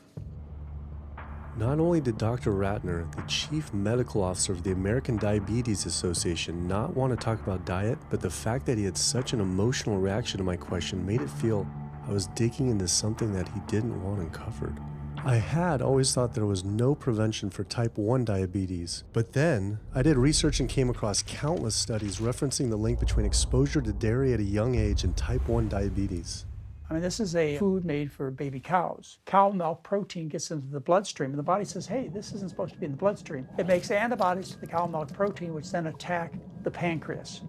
Not only did Dr. Ratner, the chief medical officer of the American Diabetes Association, not want to talk about diet, but the fact that he had such an emotional reaction to my question made it feel I was digging into something that he didn't want uncovered. I had always thought there was no prevention for type 1 diabetes, but then I did research and came across countless studies referencing the link between exposure to dairy at a young age and type 1 diabetes. I mean, this is a food made for baby cows. Cow milk protein gets into the bloodstream, and the body says, hey, this isn't supposed to be in the bloodstream. It makes antibodies to the cow milk protein, which then attack the pancreas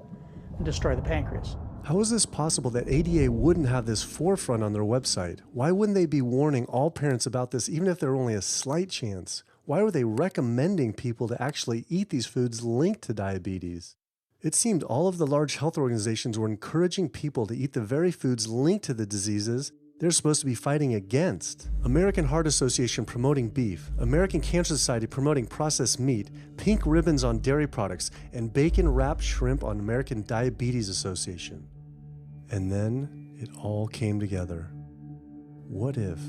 and destroy the pancreas. How is this possible that ADA wouldn't have this forefront on their website? Why wouldn't they be warning all parents about this, even if there were only a slight chance? Why were they recommending people to actually eat these foods linked to diabetes? It seemed all of the large health organizations were encouraging people to eat the very foods linked to the diseases they're supposed to be fighting against. American Heart Association promoting beef, American Cancer Society promoting processed meat, pink ribbons on dairy products, and bacon-wrapped shrimp on American Diabetes Association. And then it all came together. What if?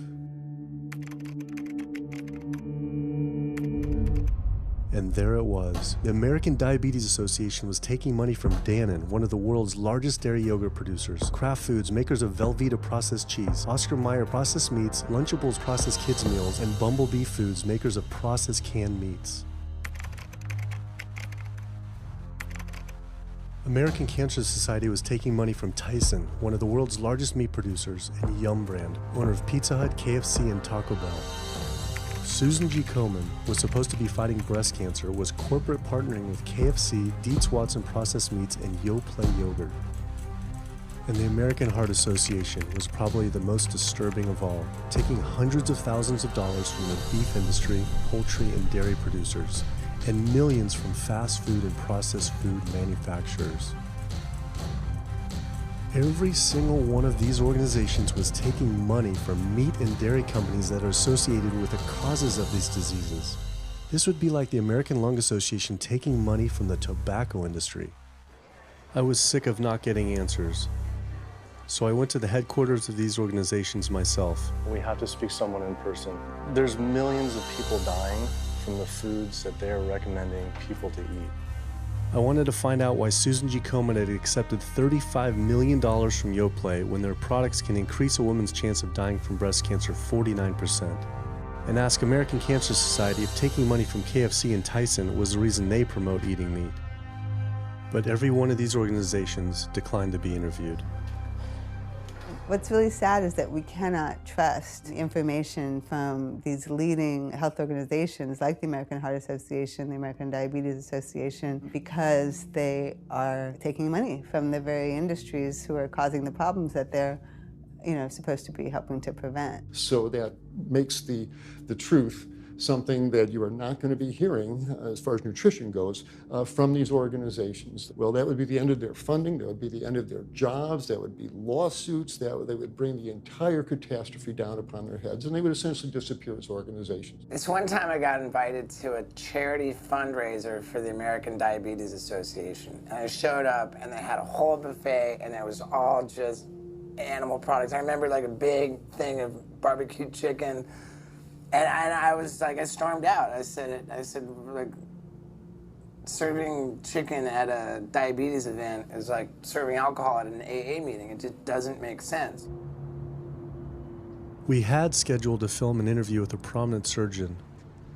And there it was. The American Diabetes Association was taking money from Dannon, one of the world's largest dairy yogurt producers, Kraft Foods, makers of Velveeta processed cheese, Oscar Mayer processed meats, Lunchables processed kids meals, and Bumblebee Foods, makers of processed canned meats. American Cancer Society was taking money from Tyson, one of the world's largest meat producers, and Yum Brand, owner of Pizza Hut, KFC, and Taco Bell. Susan G. Komen was supposed to be fighting breast cancer, was corporate partnering with KFC, Dietz Watson Processed Meats, and Yoplait Yogurt. And the American Heart Association was probably the most disturbing of all, taking hundreds of thousands of dollars from the beef industry, poultry, and dairy producers, and millions from fast food and processed food manufacturers. Every single one of these organizations was taking money from meat and dairy companies that are associated with the causes of these diseases. This would be like the American Lung Association taking money from the tobacco industry. I was sick of not getting answers, so I went to the headquarters of these organizations myself. We have to speak to someone in person. There's millions of people dying from the foods that they're recommending people to eat. I wanted to find out why Susan G. Komen had accepted $35 million from Yoplait when their products can increase a woman's chance of dying from breast cancer 49%, and ask American Cancer Society if taking money from KFC and Tyson was the reason they promote eating meat. But every one of these organizations declined to be interviewed. What's really sad is that we cannot trust information from these leading health organizations like the American Heart Association, the American Diabetes Association, because they are taking money from the very industries who are causing the problems that they're supposed to be helping to prevent. So that makes the truth something that you are not going to be hearing, as far as nutrition goes, from these organizations. Well, that would be the end of their funding, that would be the end of their jobs, that would be lawsuits, they would bring the entire catastrophe down upon their heads, and they would essentially disappear as organizations. This one time I got invited to a charity fundraiser for the American Diabetes Association. And I showed up, and they had a whole buffet, and it was all just animal products. I remember like a big thing of barbecue chicken. And I was like, I stormed out. I said, like, serving chicken at a diabetes event is like serving alcohol at an AA meeting. It just doesn't make sense. We had scheduled to film an interview with a prominent surgeon,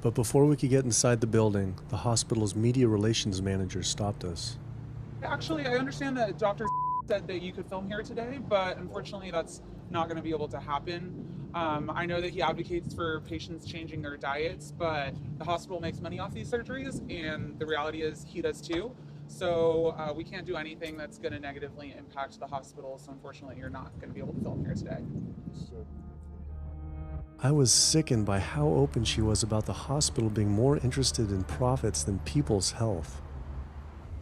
but before we could get inside the building, the hospital's media relations manager stopped us. Actually, I understand that Dr. said that you could film here today, but unfortunately that's not going to be able to happen. I know that he advocates for patients changing their diets, but the hospital makes money off these surgeries, and the reality is he does too. So we can't do anything that's going to negatively impact the hospital, so unfortunately you're not going to be able to film here today. I was sickened by how open she was about the hospital being more interested in profits than people's health.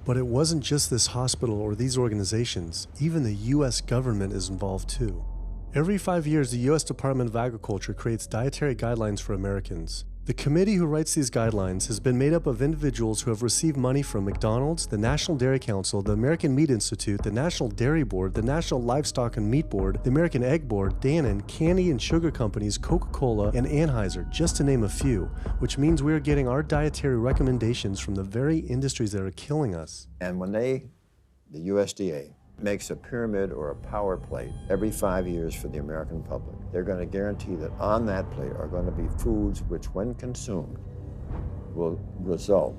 But it wasn't just this hospital or these organizations. Even the US government is involved too. Every 5 years, the U.S. Department of Agriculture creates dietary guidelines for Americans. The committee who writes these guidelines has been made up of individuals who have received money from McDonald's, the National Dairy Council, the American Meat Institute, the National Dairy Board, the National Livestock and Meat Board, the American Egg Board, Dannon, candy and sugar companies, Coca-Cola, and Anheuser, just to name a few, which means we are getting our dietary recommendations from the very industries that are killing us. And when the USDA, makes a pyramid or a power plate every 5 years for the American public, they're going to guarantee that on that plate are going to be foods which, when consumed, will result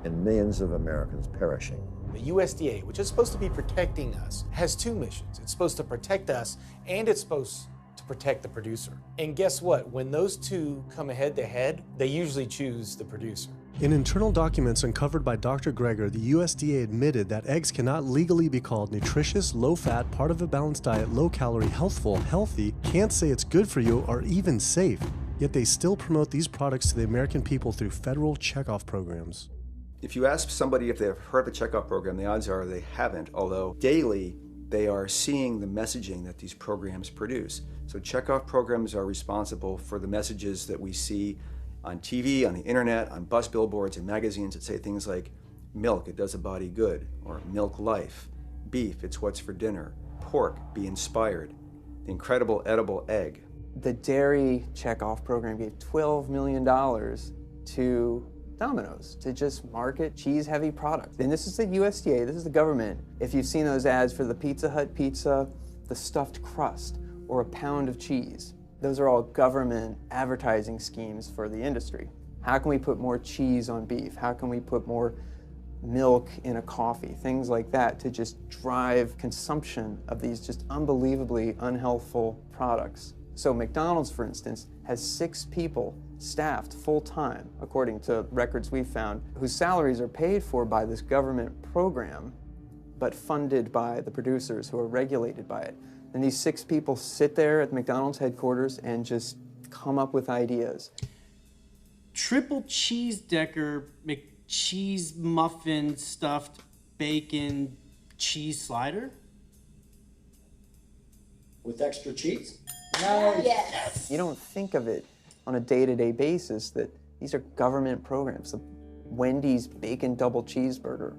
in millions of Americans perishing. The USDA, which is supposed to be protecting us, has two missions. It's supposed to protect us, and it's supposed to protect the producer. And guess what? When those two come head to head, they usually choose the producer. In internal documents uncovered by Dr. Greger, the USDA admitted that eggs cannot legally be called nutritious, low-fat, part of a balanced diet, low-calorie, healthful, healthy, can't say it's good for you, or even safe. Yet they still promote these products to the American people through federal checkoff programs. If you ask somebody if they've heard of the checkoff program, the odds are they haven't, although daily they are seeing the messaging that these programs produce. So checkoff programs are responsible for the messages that we see on TV, on the internet, on bus billboards and magazines that say things like, milk, it does a body good, or milk life, beef, it's what's for dinner, pork, be inspired, the incredible edible egg. The dairy checkoff program gave $12 million to Domino's to just market cheese-heavy products. And this is the USDA, this is the government. If you've seen those ads for the Pizza Hut pizza, the stuffed crust, or a pound of cheese, those are all government advertising schemes for the industry. How can we put more cheese on beef? How can we put more milk in a coffee? Things like that to just drive consumption of these just unbelievably unhealthful products. So McDonald's, for instance, has 6 people staffed full-time, according to records we've found, whose salaries are paid for by this government program, but funded by the producers who are regulated by it. And these 6 people sit there at McDonald's headquarters and just come up with ideas. Triple cheese decker McCheese muffin stuffed bacon cheese slider? With extra cheese? Nice. Yes. You don't think of it on a day-to-day basis that these are government programs. The Wendy's bacon double cheeseburger,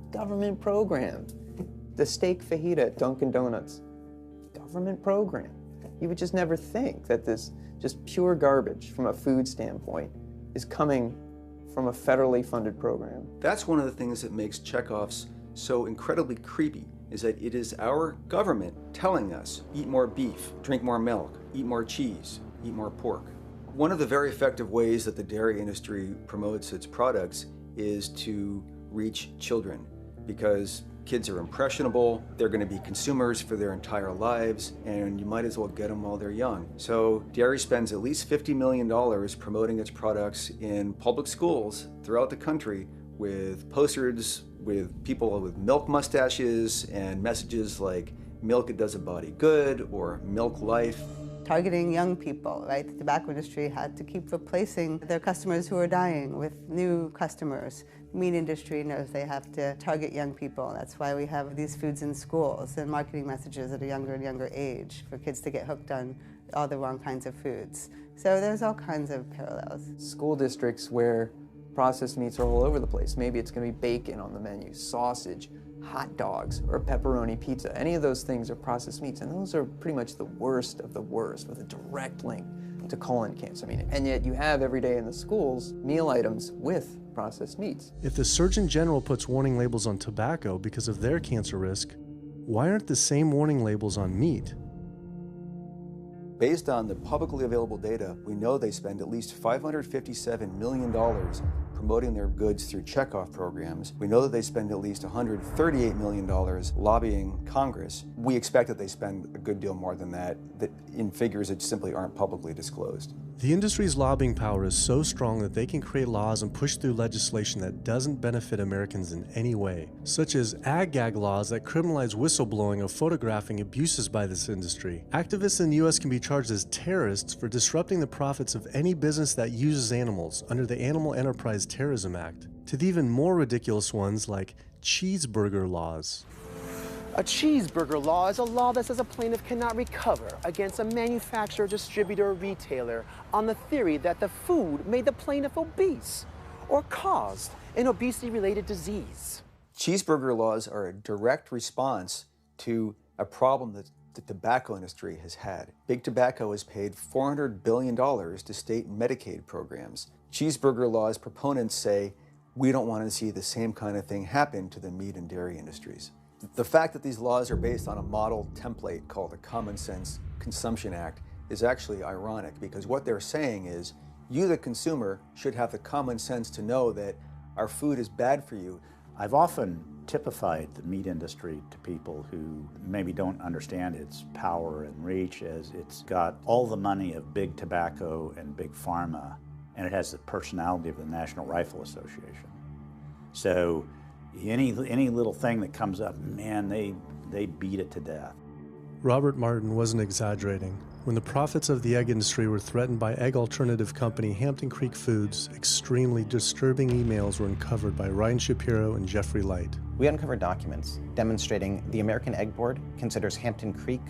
government program. The steak fajita at Dunkin' Donuts, government program. You would just never think that this just pure garbage from a food standpoint is coming from a federally funded program. That's one of the things that makes checkoffs so incredibly creepy, is that it is our government telling us, eat more beef, drink more milk, eat more cheese, eat more pork. One of the very effective ways that the dairy industry promotes its products is to reach children because kids are impressionable, they're going to be consumers for their entire lives, and you might as well get them while they're young. So dairy spends at least $50 million promoting its products in public schools throughout the country with posters with people with milk mustaches and messages like milk, it does a body good, or milk life. Targeting young people, right? The tobacco industry had to keep replacing their customers who are dying with new customers. The meat industry knows they have to target young people. That's why we have these foods in schools and marketing messages at a younger and younger age for kids to get hooked on all the wrong kinds of foods. So there's all kinds of parallels. School districts where processed meats are all over the place. Maybe it's going to be bacon on the menu, sausage, hot dogs, or pepperoni pizza. Any of those things are processed meats, and those are pretty much the worst of the worst with a direct link to colon cancer. And yet you have every day in the schools meal items with processed meats. If the Surgeon General puts warning labels on tobacco because of their cancer risk, why aren't the same warning labels on meat? Based on the publicly available data, we know they spend at least $557 million promoting their goods through checkoff programs. We know that they spend at least $138 million lobbying Congress. We expect that they spend a good deal more than that in figures that simply aren't publicly disclosed. The industry's lobbying power is so strong that they can create laws and push through legislation that doesn't benefit Americans in any way, such as ag-gag laws that criminalize whistleblowing or photographing abuses by this industry. Activists in the U.S. can be charged as terrorists for disrupting the profits of any business that uses animals under the Animal Enterprise Terrorism Act, to the even more ridiculous ones like cheeseburger laws. A cheeseburger law is a law that says a plaintiff cannot recover against a manufacturer, distributor, or retailer on the theory that the food made the plaintiff obese or caused an obesity-related disease. Cheeseburger laws are a direct response to a problem that the tobacco industry has had. Big Tobacco has paid $400 billion to state Medicaid programs. Cheeseburger laws proponents say, we don't want to see the same kind of thing happen to the meat and dairy industries. The fact that these laws are based on a model template called the Common Sense Consumption Act is actually ironic, because what they're saying is, you, the consumer, should have the common sense to know that our food is bad for you. I've often typified the meat industry to people who maybe don't understand its power and reach, as it's got all the money of big tobacco and big pharma, and it has the personality of the National Rifle Association. So any little thing that comes up, man, they beat it to death. Robert Martin wasn't exaggerating. When the profits of the egg industry were threatened by egg alternative company Hampton Creek Foods, extremely disturbing emails were uncovered by Ryan Shapiro and Jeffrey Light. We uncovered documents demonstrating the American Egg Board considers Hampton Creek,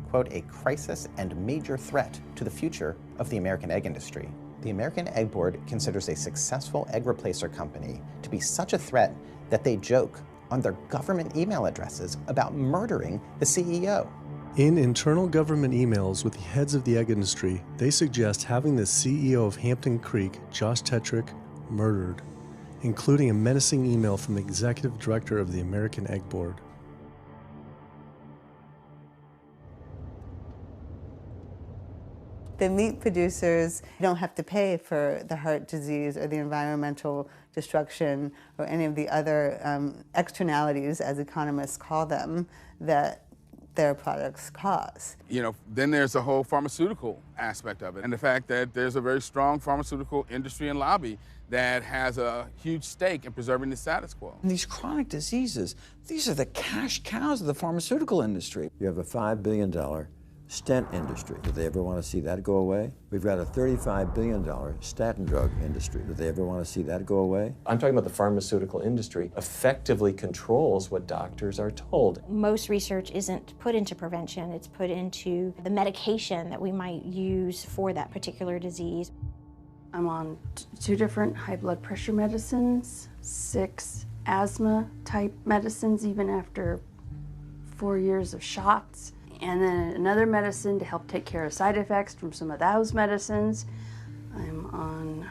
quote, a crisis and major threat to the future of the American egg industry. The American Egg Board considers a successful egg replacer company to be such a threat that they joke on their government email addresses about murdering the CEO. In internal government emails with the heads of the egg industry, they suggest having the CEO of Hampton Creek, Josh Tetrick, murdered, including a menacing email from the executive director of the American Egg Board. The meat producers don't have to pay for the heart disease or the environmental destruction or any of the other externalities, as economists call them, that their products cause. You know, then there's the whole pharmaceutical aspect of it, and the fact that there's a very strong pharmaceutical industry and lobby that has a huge stake in preserving the status quo. And these chronic diseases, these are the cash cows of the pharmaceutical industry. You have a $5 billion stent industry. Do they ever want to see that go away? We've got a $35 billion statin drug industry. Do they ever want to see that go away? I'm talking about the pharmaceutical industry effectively controls what doctors are told. Most research isn't put into prevention, it's put into the medication that we might use for that particular disease. I'm on 2 different high blood pressure medicines, 6 asthma type medicines, even after 4 years of shots. And then another medicine to help take care of side effects from some of those medicines. I'm on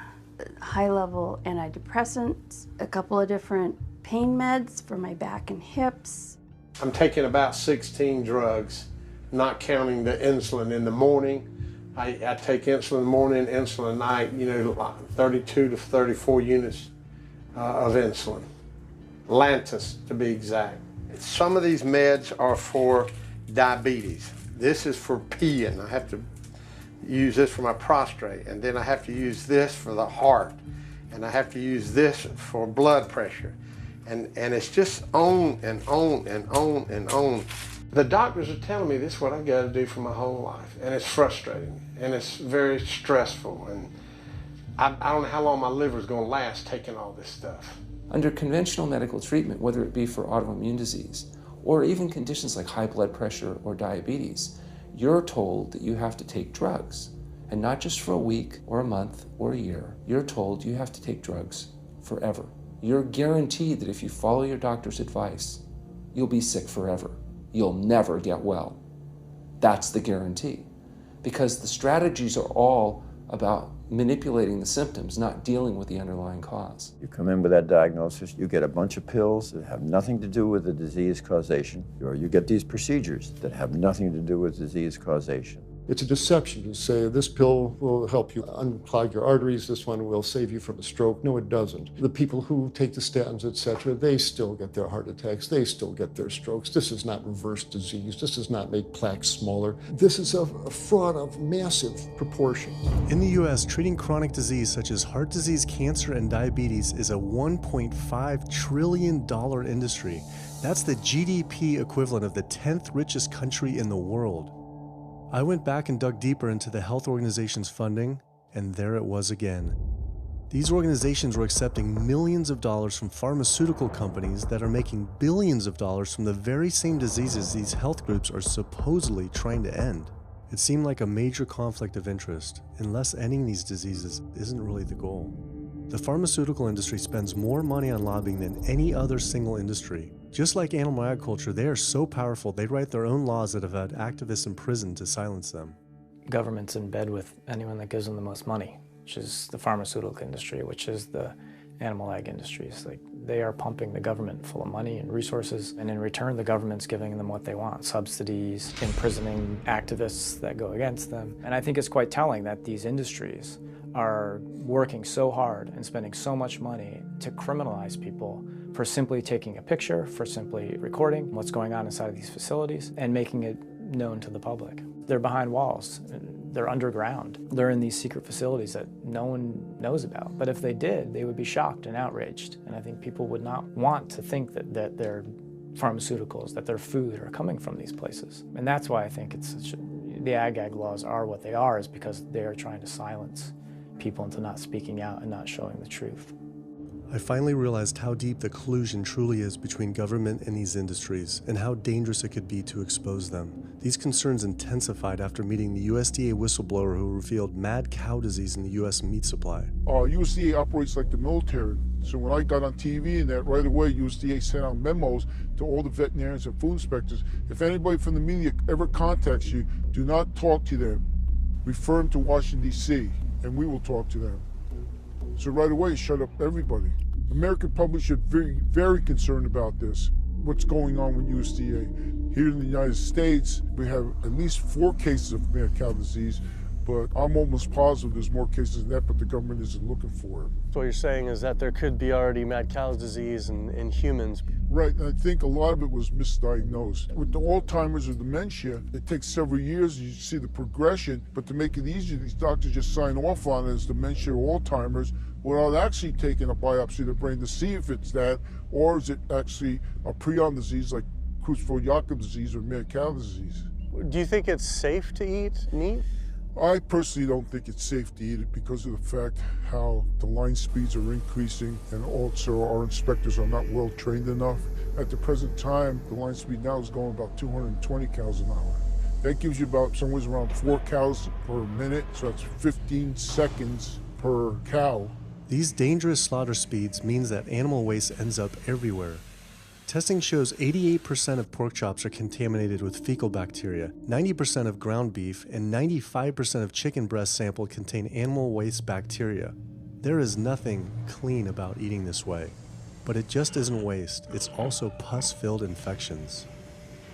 high-level antidepressants, a couple of different pain meds for my back and hips. I'm taking about 16 drugs, not counting the insulin in the morning. I take insulin morning, insulin night, 32 to 34 units of insulin. Lantus to be exact. Some of these meds are for diabetes. This is for peeing. I have to use this for my prostate, and then I have to use this for the heart, and I have to use this for blood pressure. And it's just on and on and on and on. The doctors are telling me this is what I've got to do for my whole life, and it's frustrating, and it's very stressful, and I don't know how long my liver is going to last taking all this stuff. Under conventional medical treatment, whether it be for autoimmune disease or even conditions like high blood pressure or diabetes, you're told that you have to take drugs, and not just for a week or a month or a year. You're told you have to take drugs forever. You're guaranteed that if you follow your doctor's advice, you'll be sick forever. You'll never get well. That's the guarantee. Because the strategies are all about manipulating the symptoms, not dealing with the underlying cause. You come in with that diagnosis, you get a bunch of pills that have nothing to do with the disease causation, or you get these procedures that have nothing to do with disease causation. It's a deception to say this pill will help you unclog your arteries, this one will save you from a stroke. No, it doesn't. The people who take the statins, etc., they still get their heart attacks, they still get their strokes. This is not reverse disease. This does not make plaques smaller. This is a fraud of massive proportions. In the US, treating chronic disease such as heart disease, cancer, and diabetes is a $1.5 trillion industry. That's the GDP equivalent of the 10th richest country in the world. I went back and dug deeper into the health organization's funding, and there it was again. These organizations were accepting millions of dollars from pharmaceutical companies that are making billions of dollars from the very same diseases these health groups are supposedly trying to end. It seemed like a major conflict of interest, unless ending these diseases isn't really the goal. The pharmaceutical industry spends more money on lobbying than any other single industry. Just like animal agriculture, they are so powerful they write their own laws that have had activists imprisoned to silence them. Government's in bed with anyone that gives them the most money, which is the pharmaceutical industry, which is the animal ag industries. Like, they are pumping the government full of money and resources, and in return the government's giving them what they want: subsidies, imprisoning activists that go against them. And I think it's quite telling that these industries are working so hard and spending so much money to criminalize people for simply taking a picture, for simply recording what's going on inside of these facilities and making it known to the public. They're behind walls, they're underground, they're in these secret facilities that no one knows about. But if they did, they would be shocked and outraged. And I think people would not want to think that their pharmaceuticals, that their food are coming from these places. And that's why I think it's the ag laws are what they are, is because they are trying to silence people into not speaking out and not showing the truth. I finally realized how deep the collusion truly is between government and these industries, and how dangerous it could be to expose them. These concerns intensified after meeting the USDA whistleblower who revealed mad cow disease in the US meat supply. USDA operates like the military. So when I got on TV and that, right away USDA sent out memos to all the veterinarians and food inspectors. If anybody from the media ever contacts you, do not talk to them. Refer them to Washington, D.C., and we will talk to them. So right away, shut up everybody. American public should be very concerned about this, what's going on with USDA. Here in the United States, we have at least 4 cases of mad cow disease, but I'm almost positive there's more cases than that, but the government isn't looking for it. So what you're saying is that there could be already mad cow disease in humans. Right, and I think a lot of it was misdiagnosed. With the Alzheimer's or dementia, it takes several years, you see the progression, but to make it easier, these doctors just sign off on it as dementia or Alzheimer's without actually taking a biopsy of the brain to see if it's that, or is it actually a prion disease like Creutzfeldt-Jakob disease or mad cow disease. Do you think it's safe to eat meat? I personally don't think it's safe to eat it because of the fact how the line speeds are increasing, and also our inspectors are not well trained enough. At the present time, the line speed now is going about 220 cows an hour. That gives you about somewhere around 4 cows per minute, so that's 15 seconds per cow. These dangerous slaughter speeds means that animal waste ends up everywhere. Testing shows 88% of pork chops are contaminated with fecal bacteria, 90% of ground beef, and 95% of chicken breast sample contain animal waste bacteria. There is nothing clean about eating this way. But it just isn't waste, it's also pus-filled infections.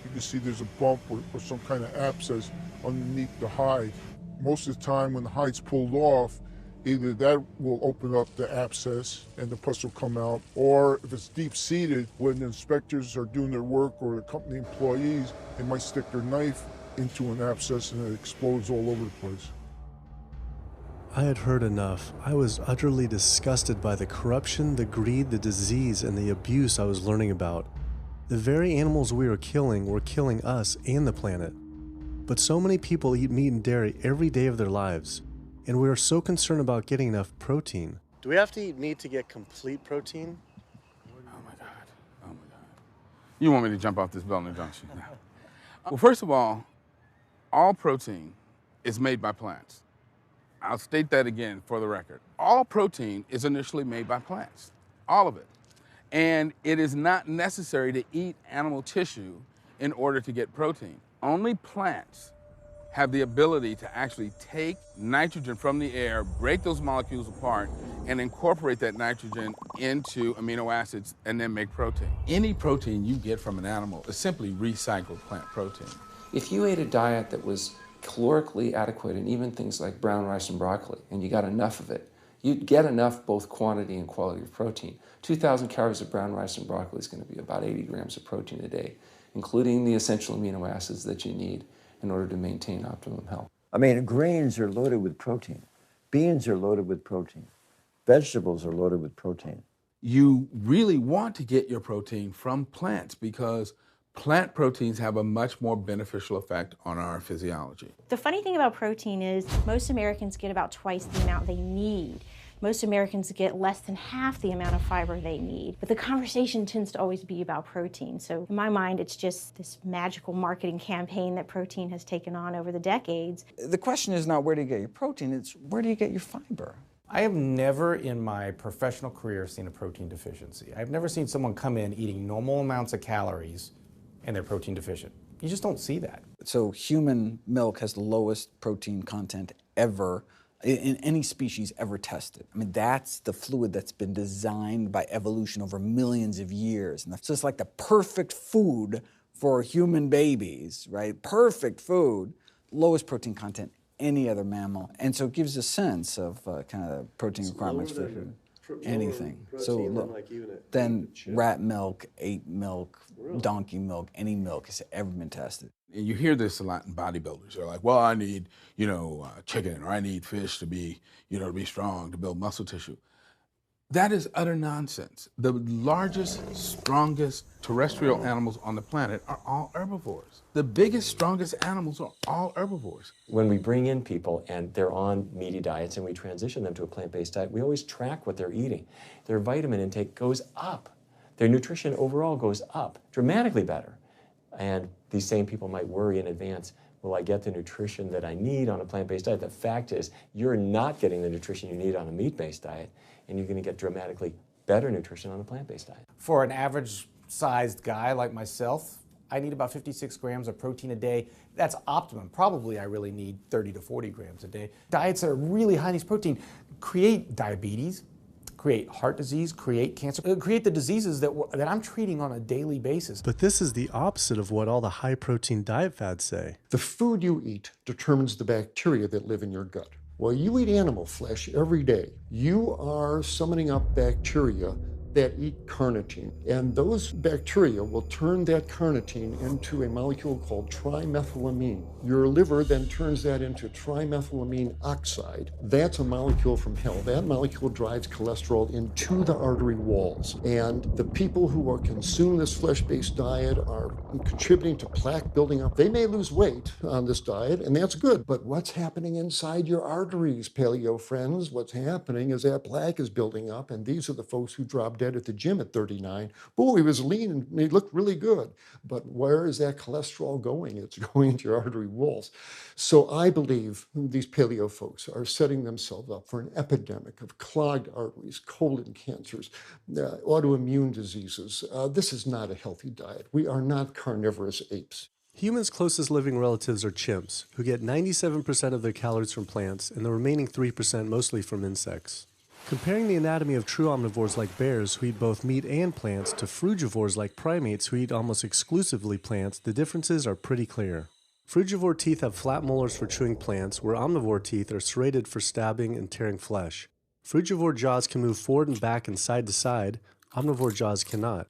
You can see there's a bump or some kind of abscess underneath the hide. Most of the time when the hide's pulled off, Either that will open up the abscess and the pus will come out, or if it's deep-seated, when the inspectors are doing their work or the company employees, they might stick their knife into an abscess and it explodes all over the place. I had heard enough. I was utterly disgusted by the corruption, the greed, the disease, and the abuse I was learning about. The very animals we were killing us and the planet. But so many people eat meat and dairy every day of their lives, and we are so concerned about getting enough protein. Do we have to eat meat to get complete protein? Oh my God. You want me to jump off this building, don't you? Well, first of all protein is made by plants. I'll state that again for the record. All protein is initially made by plants, all of it. And it is not necessary to eat animal tissue in order to get protein. Only plants have the ability to actually take nitrogen from the air, break those molecules apart, and incorporate that nitrogen into amino acids and then make protein. Any protein you get from an animal is simply recycled plant protein. If you ate a diet that was calorically adequate, and even things like brown rice and broccoli, and you got enough of it, you'd get enough both quantity and quality of protein. 2,000 calories of brown rice and broccoli is going to be about 80 grams of protein a day, including the essential amino acids that you need in order to maintain optimum health. I mean, grains are loaded with protein. Beans are loaded with protein. Vegetables are loaded with protein. You really want to get your protein from plants because plant proteins have a much more beneficial effect on our physiology. The funny thing about protein is most Americans get about twice the amount they need. Most Americans get less than half the amount of fiber they need. But the conversation tends to always be about protein. So in my mind, it's just this magical marketing campaign that protein has taken on over the decades. The question is not where do you get your protein, it's where do you get your fiber? I have never in my professional career seen a protein deficiency. I've never seen someone come in eating normal amounts of calories and they're protein deficient. You just don't see that. So human milk has the lowest protein content ever in any species ever tested. I mean, that's the fluid that's been designed by evolution over millions of years. And that's just like the perfect food for human babies, right? Perfect food, lowest protein content any other mammal. And so it gives a sense of kind of protein requirements for anything. So then rat milk, ape milk, donkey milk, any milk has ever been tested. And you hear this a lot in bodybuilders. They're like, well, I need, chicken, or I need fish to be, to be strong, to build muscle tissue. That is utter nonsense. The largest, strongest terrestrial animals on the planet are all herbivores. The biggest, strongest animals are all herbivores. When we bring in people and they're on meaty diets and we transition them to a plant-based diet, we always track what they're eating. Their vitamin intake goes up. Their nutrition overall goes up, dramatically better. And these same people might worry in advance, will I get the nutrition that I need on a plant-based diet? The fact is, you're not getting the nutrition you need on a meat-based diet, and you're going to get dramatically better nutrition on a plant-based diet. For an average-sized guy like myself, I need about 56 grams of protein a day. That's optimum. Probably I really need 30 to 40 grams a day. Diets that are really high in these protein create diabetes, create heart disease, create cancer, create the diseases that I'm treating on a daily basis. But this is the opposite of what all the high-protein diet fads say. The food you eat determines the bacteria that live in your gut. Well, you eat animal flesh every day. You are summoning up bacteria that eat carnitine. And those bacteria will turn that carnitine into a molecule called trimethylamine. Your liver then turns that into trimethylamine oxide. That's a molecule from hell. That molecule drives cholesterol into the artery walls. And the people who are consuming this flesh-based diet are contributing to plaque building up. They may lose weight on this diet, and that's good. But what's happening inside your arteries, paleo friends? What's happening is that plaque is building up, and these are the folks who drop dead at the gym at 39. Boy, he was lean and he looked really good. But where is that cholesterol going? It's going into your artery walls. So I believe these paleo folks are setting themselves up for an epidemic of clogged arteries, colon cancers, autoimmune diseases. This is not a healthy diet. We are not carnivorous apes. Humans' closest living relatives are chimps, who get 97% of their calories from plants and the remaining 3% mostly from insects. Comparing the anatomy of true omnivores like bears, who eat both meat and plants, to frugivores like primates, who eat almost exclusively plants, the differences are pretty clear. Frugivore teeth have flat molars for chewing plants, where omnivore teeth are serrated for stabbing and tearing flesh. Frugivore jaws can move forward and back and side to side. Omnivore jaws cannot.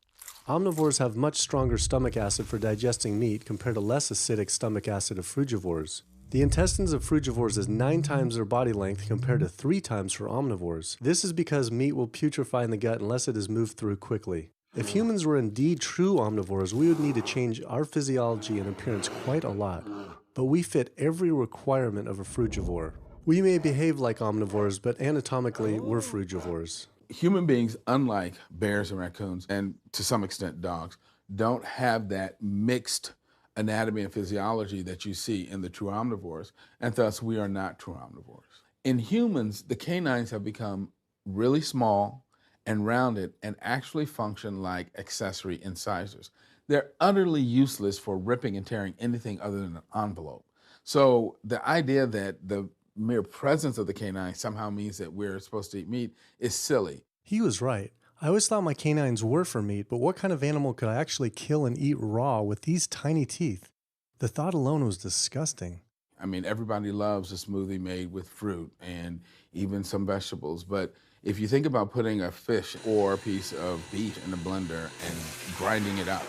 Omnivores have much stronger stomach acid for digesting meat compared to less acidic stomach acid of frugivores. The intestines of frugivores is 9 times their body length compared to 3 times for omnivores. This is because meat will putrefy in the gut unless it is moved through quickly. If humans were indeed true omnivores, we would need to change our physiology and appearance quite a lot. But we fit every requirement of a frugivore. We may behave like omnivores, but anatomically, we're frugivores. Human beings, unlike bears and raccoons, and to some extent dogs, don't have that mixed anatomy and physiology that you see in the true omnivores, and thus we are not true omnivores. In humans, the canines have become really small and rounded and actually function like accessory incisors. They're utterly useless for ripping and tearing anything other than an envelope. So the idea that the mere presence of the canine somehow means that we're supposed to eat meat is silly. He was right. I always thought my canines were for meat, but what kind of animal could I actually kill and eat raw with these tiny teeth? The thought alone was disgusting. I mean, everybody loves a smoothie made with fruit and even some vegetables, but if you think about putting a fish or a piece of beef in a blender and grinding it up,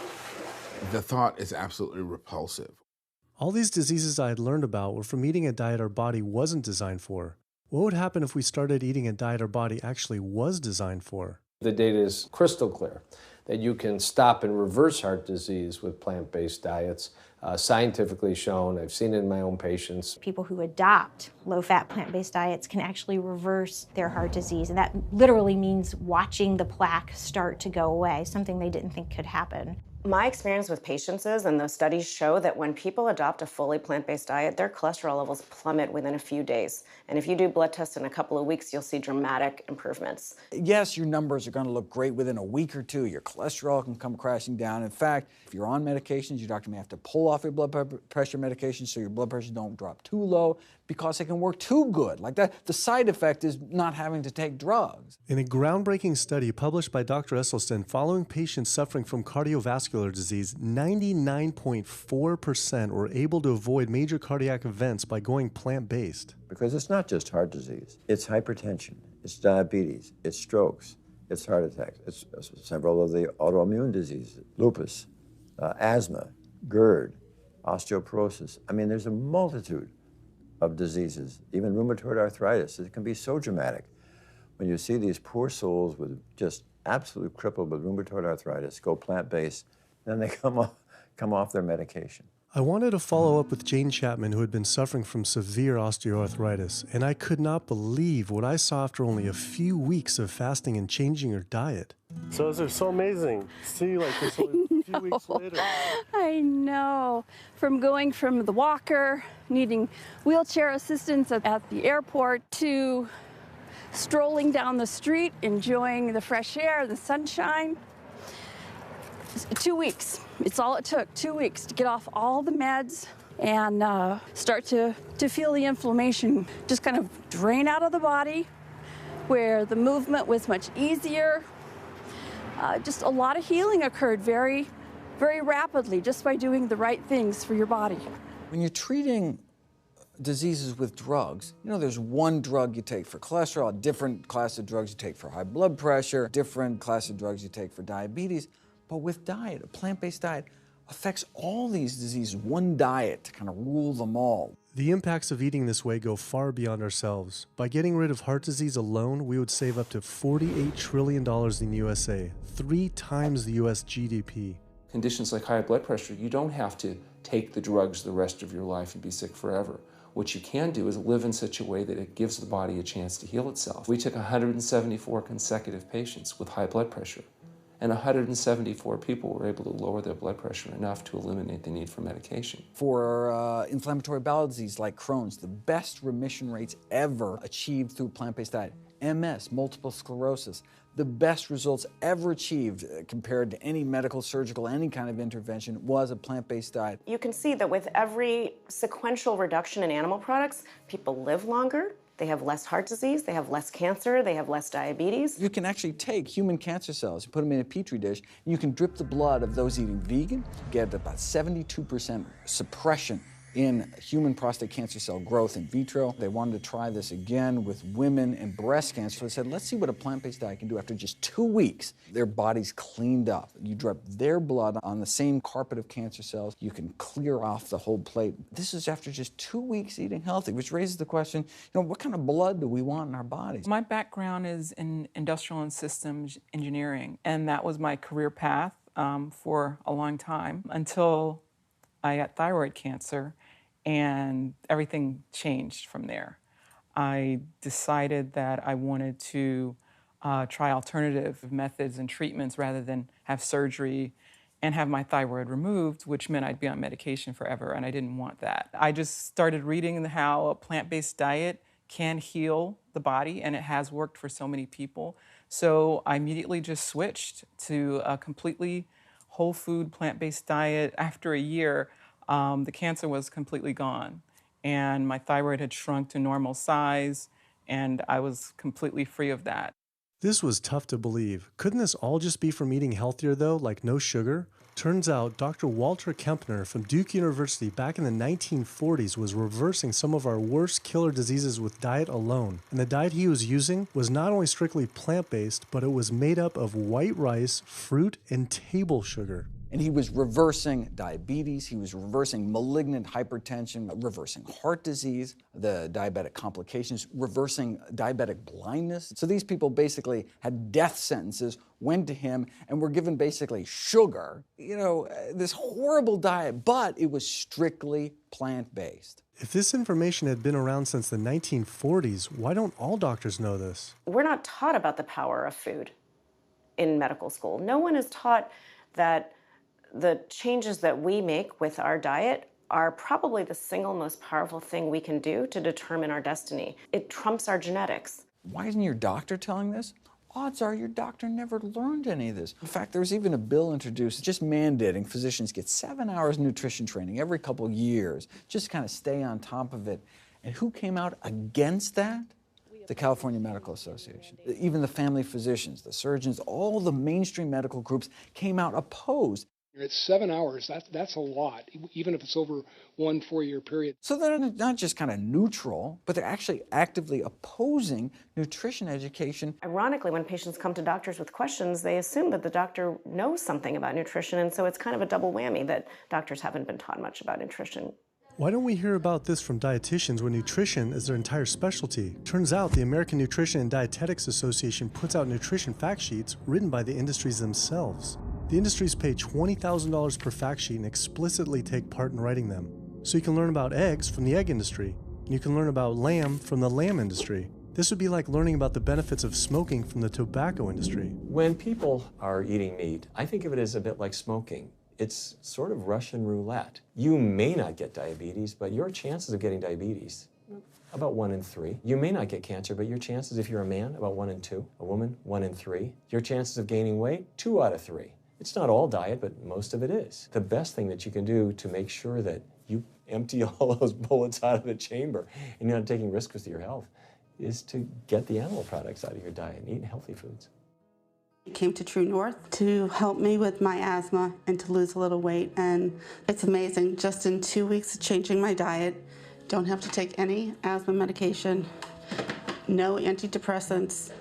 the thought is absolutely repulsive. All these diseases I had learned about were from eating a diet our body wasn't designed for. What would happen if we started eating a diet our body actually was designed for? The data is crystal clear that you can stop and reverse heart disease with plant-based diets. Scientifically shown, I've seen it in my own patients. People who adopt low-fat plant-based diets can actually reverse their heart disease, and that literally means watching the plaque start to go away, something they didn't think could happen. My experience with patients is, and those studies show, that when people adopt a fully plant-based diet, their cholesterol levels plummet within a few days. And if you do blood tests in a couple of weeks, you'll see dramatic improvements. Yes, your numbers are going to look great within a week or two. Your cholesterol can come crashing down. In fact, if you're on medications, your doctor may have to pull off your blood pressure medications so your blood pressure don't drop too low because it can work too good. Like that, the side effect is not having to take drugs. In a groundbreaking study published by Dr. Esselstyn following patients suffering from cardiovascular disease, 99.4% were able to avoid major cardiac events by going plant-based. Because it's not just heart disease. It's hypertension, it's diabetes, it's strokes, it's heart attacks, it's several of the autoimmune diseases, lupus, asthma, GERD, osteoporosis. I mean, there's a multitude of diseases, even rheumatoid arthritis. It can be so dramatic. When you see these poor souls with just absolutely crippled with rheumatoid arthritis go plant-based, then they come off their medication. I wanted to follow up with Jane Chapman, who had been suffering from severe osteoarthritis, and I could not believe what I saw after only a few weeks of fasting and changing her diet. So they're so amazing. See, like this only a few weeks later. I know. From going from the walker, needing wheelchair assistance at the airport, to strolling down the street, enjoying the fresh air, the sunshine. 2 weeks. It's all it took, 2 weeks to get off all the meds and start to feel the inflammation just kind of drain out of the body, where the movement was much easier. Just a lot of healing occurred very, very rapidly just by doing the right things for your body. When you're treating diseases with drugs, you know, there's one drug you take for cholesterol, a different class of drugs you take for high blood pressure, different class of drugs you take for diabetes. But with diet, a plant-based diet affects all these diseases, one diet to kind of rule them all. The impacts of eating this way go far beyond ourselves. By getting rid of heart disease alone, we would save up to $48 trillion in USA, 3 times the US GDP. Conditions like high blood pressure, you don't have to take the drugs the rest of your life and be sick forever. What you can do is live in such a way that it gives the body a chance to heal itself. We took 174 consecutive patients with high blood pressure, and 174 people were able to lower their blood pressure enough to eliminate the need for medication. For inflammatory bowel disease like Crohn's, the best remission rates ever achieved through plant-based diet. MS, multiple sclerosis, the best results ever achieved compared to any medical, surgical, any kind of intervention was a plant-based diet. You can see that with every sequential reduction in animal products, people live longer, they have less heart disease, they have less cancer, they have less diabetes. You can actually take human cancer cells, you put them in a petri dish, and you can drip the blood of those eating vegan, get about 72% suppression in human prostate cancer cell growth in vitro. They wanted to try this again with women and breast cancer. So they said, let's see what a plant-based diet can do. After just 2 weeks, their bodies cleaned up. You drop their blood on the same carpet of cancer cells. You can clear off the whole plate. This is after just 2 weeks eating healthy, which raises the question, what kind of blood do we want in our bodies? My background is in industrial and systems engineering, and that was my career path for a long time until I got thyroid cancer, and everything changed from there. I decided that I wanted to try alternative methods and treatments rather than have surgery and have my thyroid removed, which meant I'd be on medication forever, and I didn't want that. I just started reading how a plant-based diet can heal the body, and it has worked for so many people. So I immediately just switched to a completely whole food plant-based diet. After a year, the cancer was completely gone, and my thyroid had shrunk to normal size, and I was completely free of that. This was tough to believe. Couldn't this all just be from eating healthier though, like no sugar? Turns out Dr. Walter Kempner from Duke University back in the 1940s was reversing some of our worst killer diseases with diet alone. And the diet he was using was not only strictly plant-based, but it was made up of white rice, fruit, and table sugar. And he was reversing diabetes, he was reversing malignant hypertension, reversing heart disease, the diabetic complications, reversing diabetic blindness. So these people basically had death sentences, went to him, and were given basically sugar, this horrible diet, but it was strictly plant-based. If this information had been around since the 1940s, why don't all doctors know this? We're not taught about the power of food in medical school. No one is taught that the changes that we make with our diet are probably the single most powerful thing we can do to determine our destiny. It trumps our genetics. Why isn't your doctor telling this? Odds are your doctor never learned any of this. In fact, there was even a bill introduced just mandating physicians get 7 hours nutrition training every couple years, just to kind of stay on top of it. And who came out against that? The California Medical Association. Even the family physicians, the surgeons, all the mainstream medical groups came out opposed. It's 7 hours, that's a lot, even if it's over 1 4-year period. So they're not just kind of neutral, but they're actually actively opposing nutrition education. Ironically, when patients come to doctors with questions, they assume that the doctor knows something about nutrition, and so it's kind of a double whammy that doctors haven't been taught much about nutrition. Why don't we hear about this from dietitians when nutrition is their entire specialty? Turns out the American Nutrition and Dietetics Association puts out nutrition fact sheets written by the industries themselves. The industries pay $20,000 per fact sheet and explicitly take part in writing them. So you can learn about eggs from the egg industry, and you can learn about lamb from the lamb industry. This would be like learning about the benefits of smoking from the tobacco industry. When people are eating meat, I think of it as a bit like smoking. It's sort of Russian roulette. You may not get diabetes, but your chances of getting diabetes, about 1 in 3. You may not get cancer, but your chances, if you're a man, about 1 in 2. A woman, 1 in 3. Your chances of gaining weight, 2 out of 3. It's not all diet, but most of it is. The best thing that you can do to make sure that you empty all those bullets out of the chamber and you're not taking risks with your health is to get the animal products out of your diet and eat healthy foods. I came to True North to help me with my asthma and to lose a little weight, and it's amazing. Just in 2 weeks of changing my diet, don't have to take any asthma medication, no antidepressants,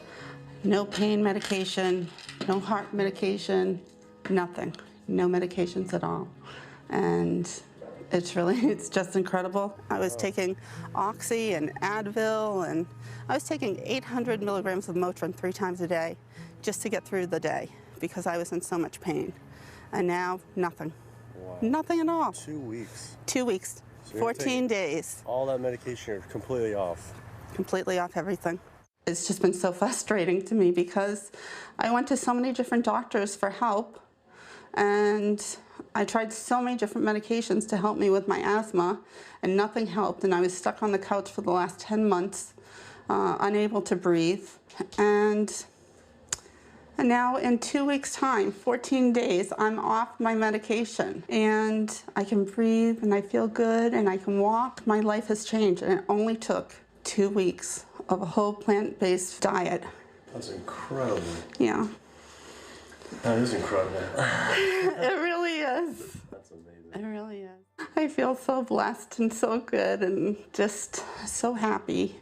no pain medication, no heart medication, nothing, no medications at all. And it's just incredible. I was taking Oxy and Advil, and I was taking 800 milligrams of Motrin 3 times a day just to get through the day because I was in so much pain. And now, nothing. Wow. Nothing at all. 2 weeks. 2 weeks, So 14 days. All that medication, you're completely off. Completely off everything. It's just been so frustrating to me because I went to so many different doctors for help, and I tried so many different medications to help me with my asthma, and nothing helped, and I was stuck on the couch for the last 10 months, unable to breathe. And now in 2 weeks' time, 14 days, I'm off my medication, and I can breathe, and I feel good, and I can walk. My life has changed, and it only took 2 weeks of a whole plant-based diet. That's incredible. Yeah. That is incredible. It really is. is. That's amazing. It really is. I feel so blessed and so good and just so happy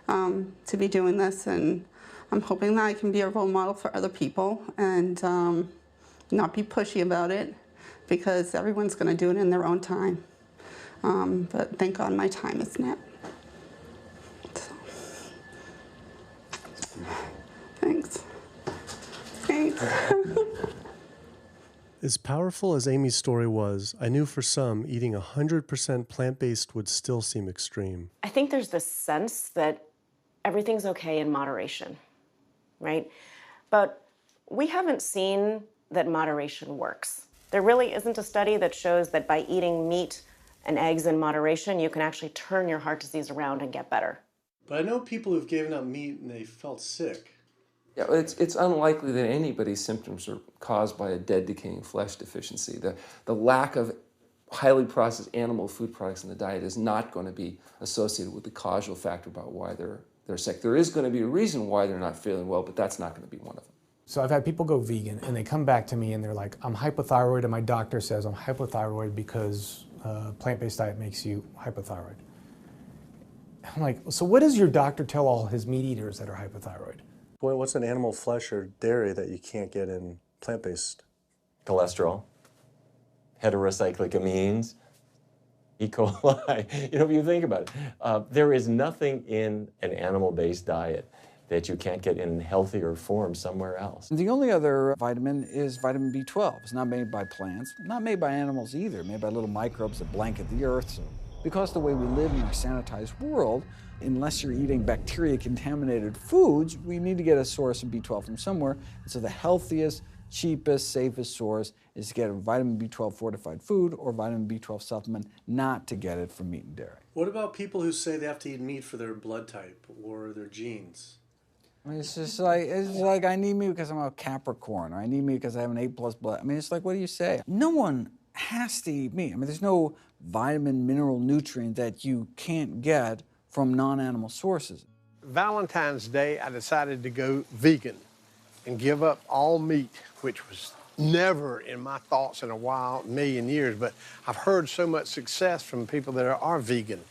to be doing this, and I'm hoping that I can be a role model for other people and not be pushy about it, because everyone's going to do it in their own time. But thank God my time is now. So. Thanks. Thanks. As powerful as Amy's story was, I knew for some, eating 100% plant-based would still seem extreme. I think there's this sense that everything's okay in moderation, right? But we haven't seen that moderation works. There really isn't a study that shows that by eating meat and eggs in moderation, you can actually turn your heart disease around and get better. But I know people who've given up meat and they felt sick. Yeah, it's unlikely that anybody's symptoms are caused by a dead, decaying flesh deficiency. The lack of highly processed animal food products in the diet is not going to be associated with the causal factor about why they're sick. There is going to be a reason why they're not feeling well, but that's not going to be one of them. So I've had people go vegan and they come back to me and they're like, I'm hypothyroid and my doctor says I'm hypothyroid because plant-based diet makes you hypothyroid. I'm like, so what does your doctor tell all his meat eaters that are hypothyroid? Boy, what's an animal flesh or dairy that you can't get in plant-based? Cholesterol, heterocyclic amines, E. coli. You know, if you think about it, there is nothing in an animal-based diet that you can't get in healthier form somewhere else. The only other vitamin is vitamin B12. It's not made by plants, not made by animals either, made by little microbes that blanket the earth. So because the way we live in our sanitized world, unless you're eating bacteria-contaminated foods, we need to get a source of B12 from somewhere. And so the healthiest, cheapest, safest source is to get a vitamin B12 fortified food or vitamin B12 supplement, not to get it from meat and dairy. What about people who say they have to eat meat for their blood type or their genes? I mean, it's like I need meat because I'm a Capricorn, or I need meat because I have an A+ blood. I mean, it's like, what do you say? No one has to eat meat. I mean, there's no vitamin, mineral, nutrient that you can't get from non-animal sources. Valentine's Day, I decided to go vegan and give up all meat, which was never in my thoughts in a while, million years, but I've heard so much success from people that are vegan.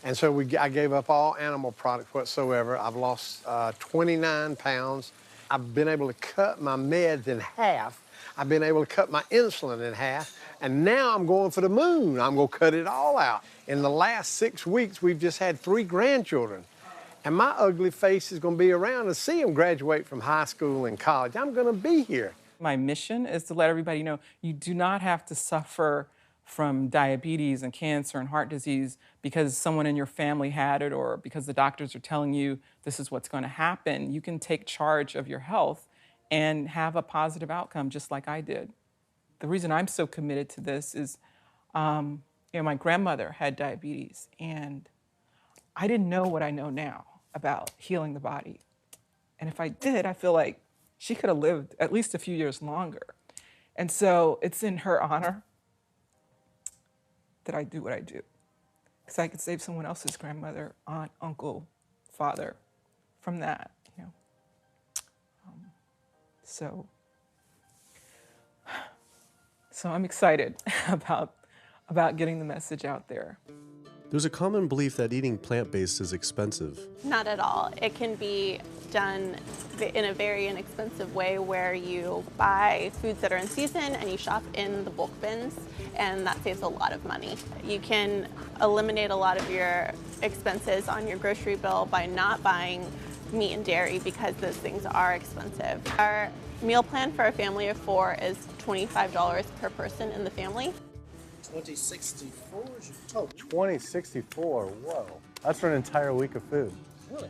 And so I gave up all animal products whatsoever. I've lost 29 pounds. I've been able to cut my meds in half. I've been able to cut my insulin in half. And now I'm going for the moon. I'm going to cut it all out. In the last 6 weeks, we've just had 3 grandchildren. And my ugly face is going to be around to see them graduate from high school and college. I'm going to be here. My mission is to let everybody know you do not have to suffer from diabetes and cancer and heart disease because someone in your family had it or because the doctors are telling you this is what's going to happen. You can take charge of your health and have a positive outcome just like I did. The reason I'm so committed to this is, my grandmother had diabetes, and I didn't know what I know now about healing the body. And if I did, I feel like she could have lived at least a few years longer. And so it's in her honor that I do what I do. Because I could save someone else's grandmother, aunt, uncle, father from that, So I'm excited about getting the message out there. There's a common belief that eating plant-based is expensive. Not at all. It can be done in a very inexpensive way where you buy foods that are in season and you shop in the bulk bins, and that saves a lot of money. You can eliminate a lot of your expenses on your grocery bill by not buying meat and dairy because those things are expensive. Our meal plan for a family of 4 is $25 per person in the family. 2064 is your total. 2064, whoa. That's for an entire week of food. Really?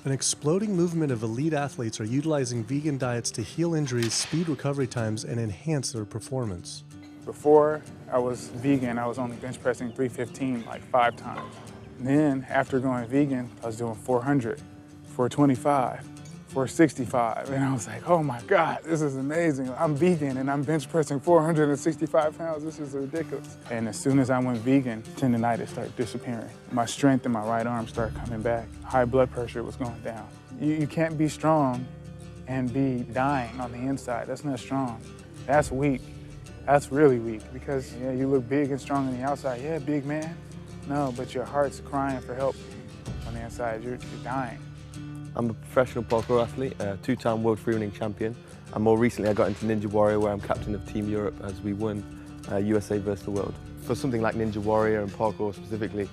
An exploding movement of elite athletes are utilizing vegan diets to heal injuries, speed recovery times, and enhance their performance. Before I was vegan, I was only bench pressing 315 like 5 times. Then after going vegan, I was doing 400, 425. 465, and I was like, oh my God, this is amazing. I'm vegan and I'm bench pressing 465 pounds. This is ridiculous. And as soon as I went vegan, tendinitis started disappearing. My strength in my right arm started coming back. High blood pressure was going down. You can't be strong and be dying on the inside. That's not strong. That's weak. That's really weak because yeah, you look big and strong on the outside. Yeah, big man. No, but your heart's crying for help on the inside. You're dying. I'm a professional parkour athlete, a two-time world freerunning champion, and more recently I got into Ninja Warrior where I'm captain of Team Europe as we won USA versus the world. For something like Ninja Warrior and parkour specifically,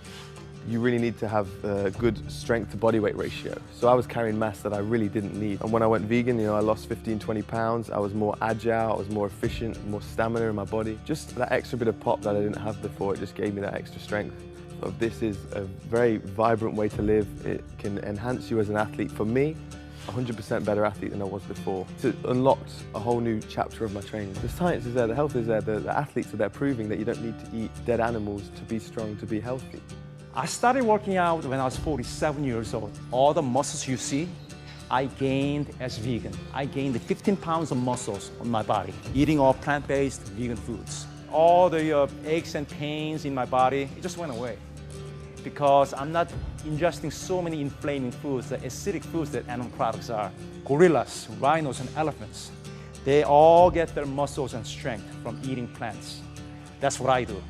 you really need to have a good strength to body weight ratio. So I was carrying mass that I really didn't need. And when I went vegan, I lost 15, 20 pounds. I was more agile, I was more efficient, more stamina in my body. Just that extra bit of pop that I didn't have before, it just gave me that extra strength. So this is a very vibrant way to live. It can enhance you as an athlete. For me, 100% better athlete than I was before. It unlocked a whole new chapter of my training. The science is there, the health is there, the athletes are there proving that you don't need to eat dead animals to be strong, to be healthy. I started working out when I was 47 years old. All the muscles you see, I gained as vegan. I gained 15 pounds of muscles on my body, eating all plant-based vegan foods. All the aches and pains in my body, it just went away. Because I'm not ingesting so many inflaming foods, the acidic foods that animal products are. Gorillas, rhinos, and elephants, they all get their muscles and strength from eating plants. That's what I do.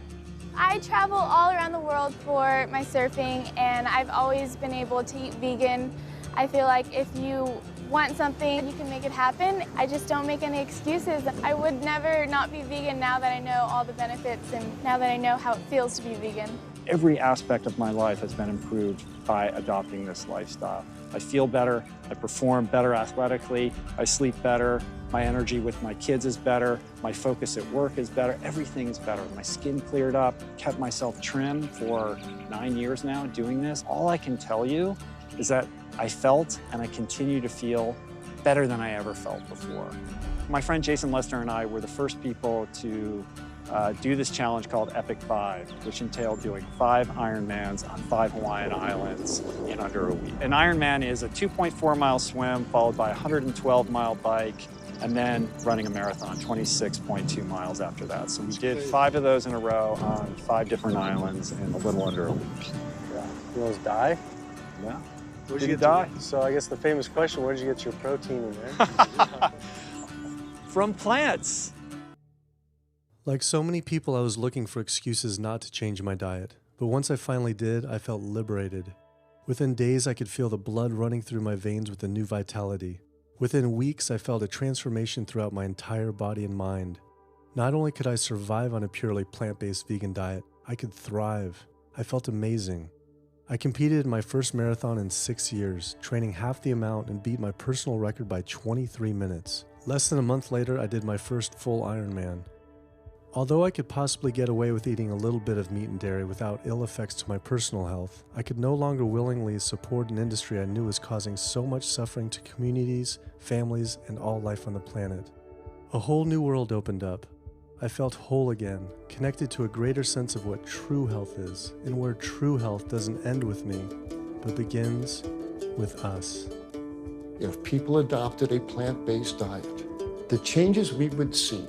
I travel all around the world for my surfing, and I've always been able to eat vegan. I feel like if you want something, you can make it happen. I just don't make any excuses. I would never not be vegan now that I know all the benefits and now that I know how it feels to be vegan. Every aspect of my life has been improved by adopting this lifestyle. I feel better, I perform better athletically, I sleep better, my energy with my kids is better, my focus at work is better, everything is better. My skin cleared up, kept myself trim for 9 years now doing this. All I can tell you is that I felt and I continue to feel better than I ever felt before. My friend Jason Lester and I were the first people to do this challenge called Epic 5, which entailed doing 5 Ironmans on 5 Hawaiian islands in under a week. An Ironman is a 2.4-mile swim followed by a 112-mile bike and then running a marathon, 26.2 miles after that. So we did 5 of those in a row on 5 different islands in a little under a week. Yeah. You almost die? Yeah. Where'd you die? So I guess the famous question, where did you get your protein in there? From plants. Like so many people, I was looking for excuses not to change my diet. But once I finally did, I felt liberated. Within days, I could feel the blood running through my veins with a new vitality. Within weeks, I felt a transformation throughout my entire body and mind. Not only could I survive on a purely plant-based vegan diet, I could thrive. I felt amazing. I competed in my first marathon in 6 years, training half the amount and beat my personal record by 23 minutes. Less than a month later, I did my first full Ironman. Although I could possibly get away with eating a little bit of meat and dairy without ill effects to my personal health, I could no longer willingly support an industry I knew was causing so much suffering to communities, families, and all life on the planet. A whole new world opened up. I felt whole again, connected to a greater sense of what true health is, and where true health doesn't end with me, but begins with us. If people adopted a plant-based diet, the changes we would see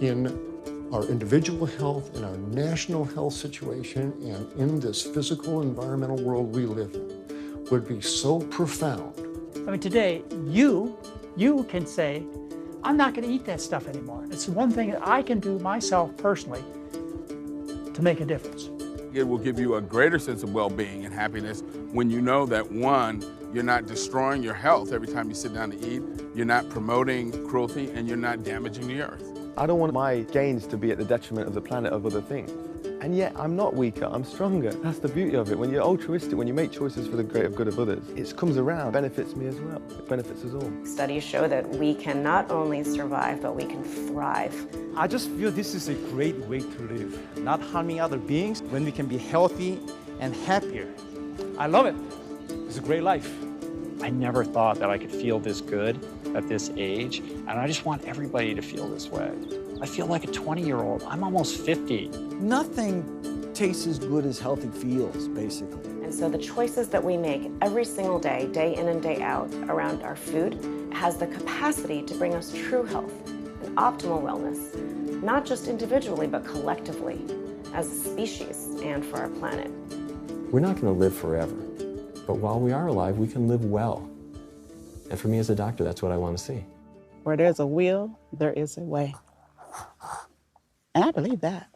in our individual health, in our national health situation, and in this physical environmental world we live in would be so profound. I mean, today, you can say, I'm not going to eat that stuff anymore. It's one thing that I can do myself personally to make a difference. It will give you a greater sense of well-being and happiness when you know that, one, you're not destroying your health every time you sit down to eat, you're not promoting cruelty, and you're not damaging the earth. I don't want my gains to be at the detriment of the planet of other things. And yet I'm not weaker, I'm stronger. That's the beauty of it. When you're altruistic, when you make choices for the greater good of others, it comes around, benefits me as well. It benefits us all. Studies show that we can not only survive, but we can thrive. I just feel this is a great way to live, not harming other beings when we can be healthy and happier. I love it. It's a great life. I never thought that I could feel this good at this age, and I just want everybody to feel this way. I feel like a 20-year-old. I'm almost 50. Nothing tastes as good as healthy feels, basically. And so the choices that we make every single day, day in and day out, around our food, has the capacity to bring us true health and optimal wellness, not just individually, but collectively, as a species and for our planet. We're not going to live forever, but while we are alive, we can live well. And for me as a doctor, that's what I want to see. Where there's a will, there is a way. And I believe that.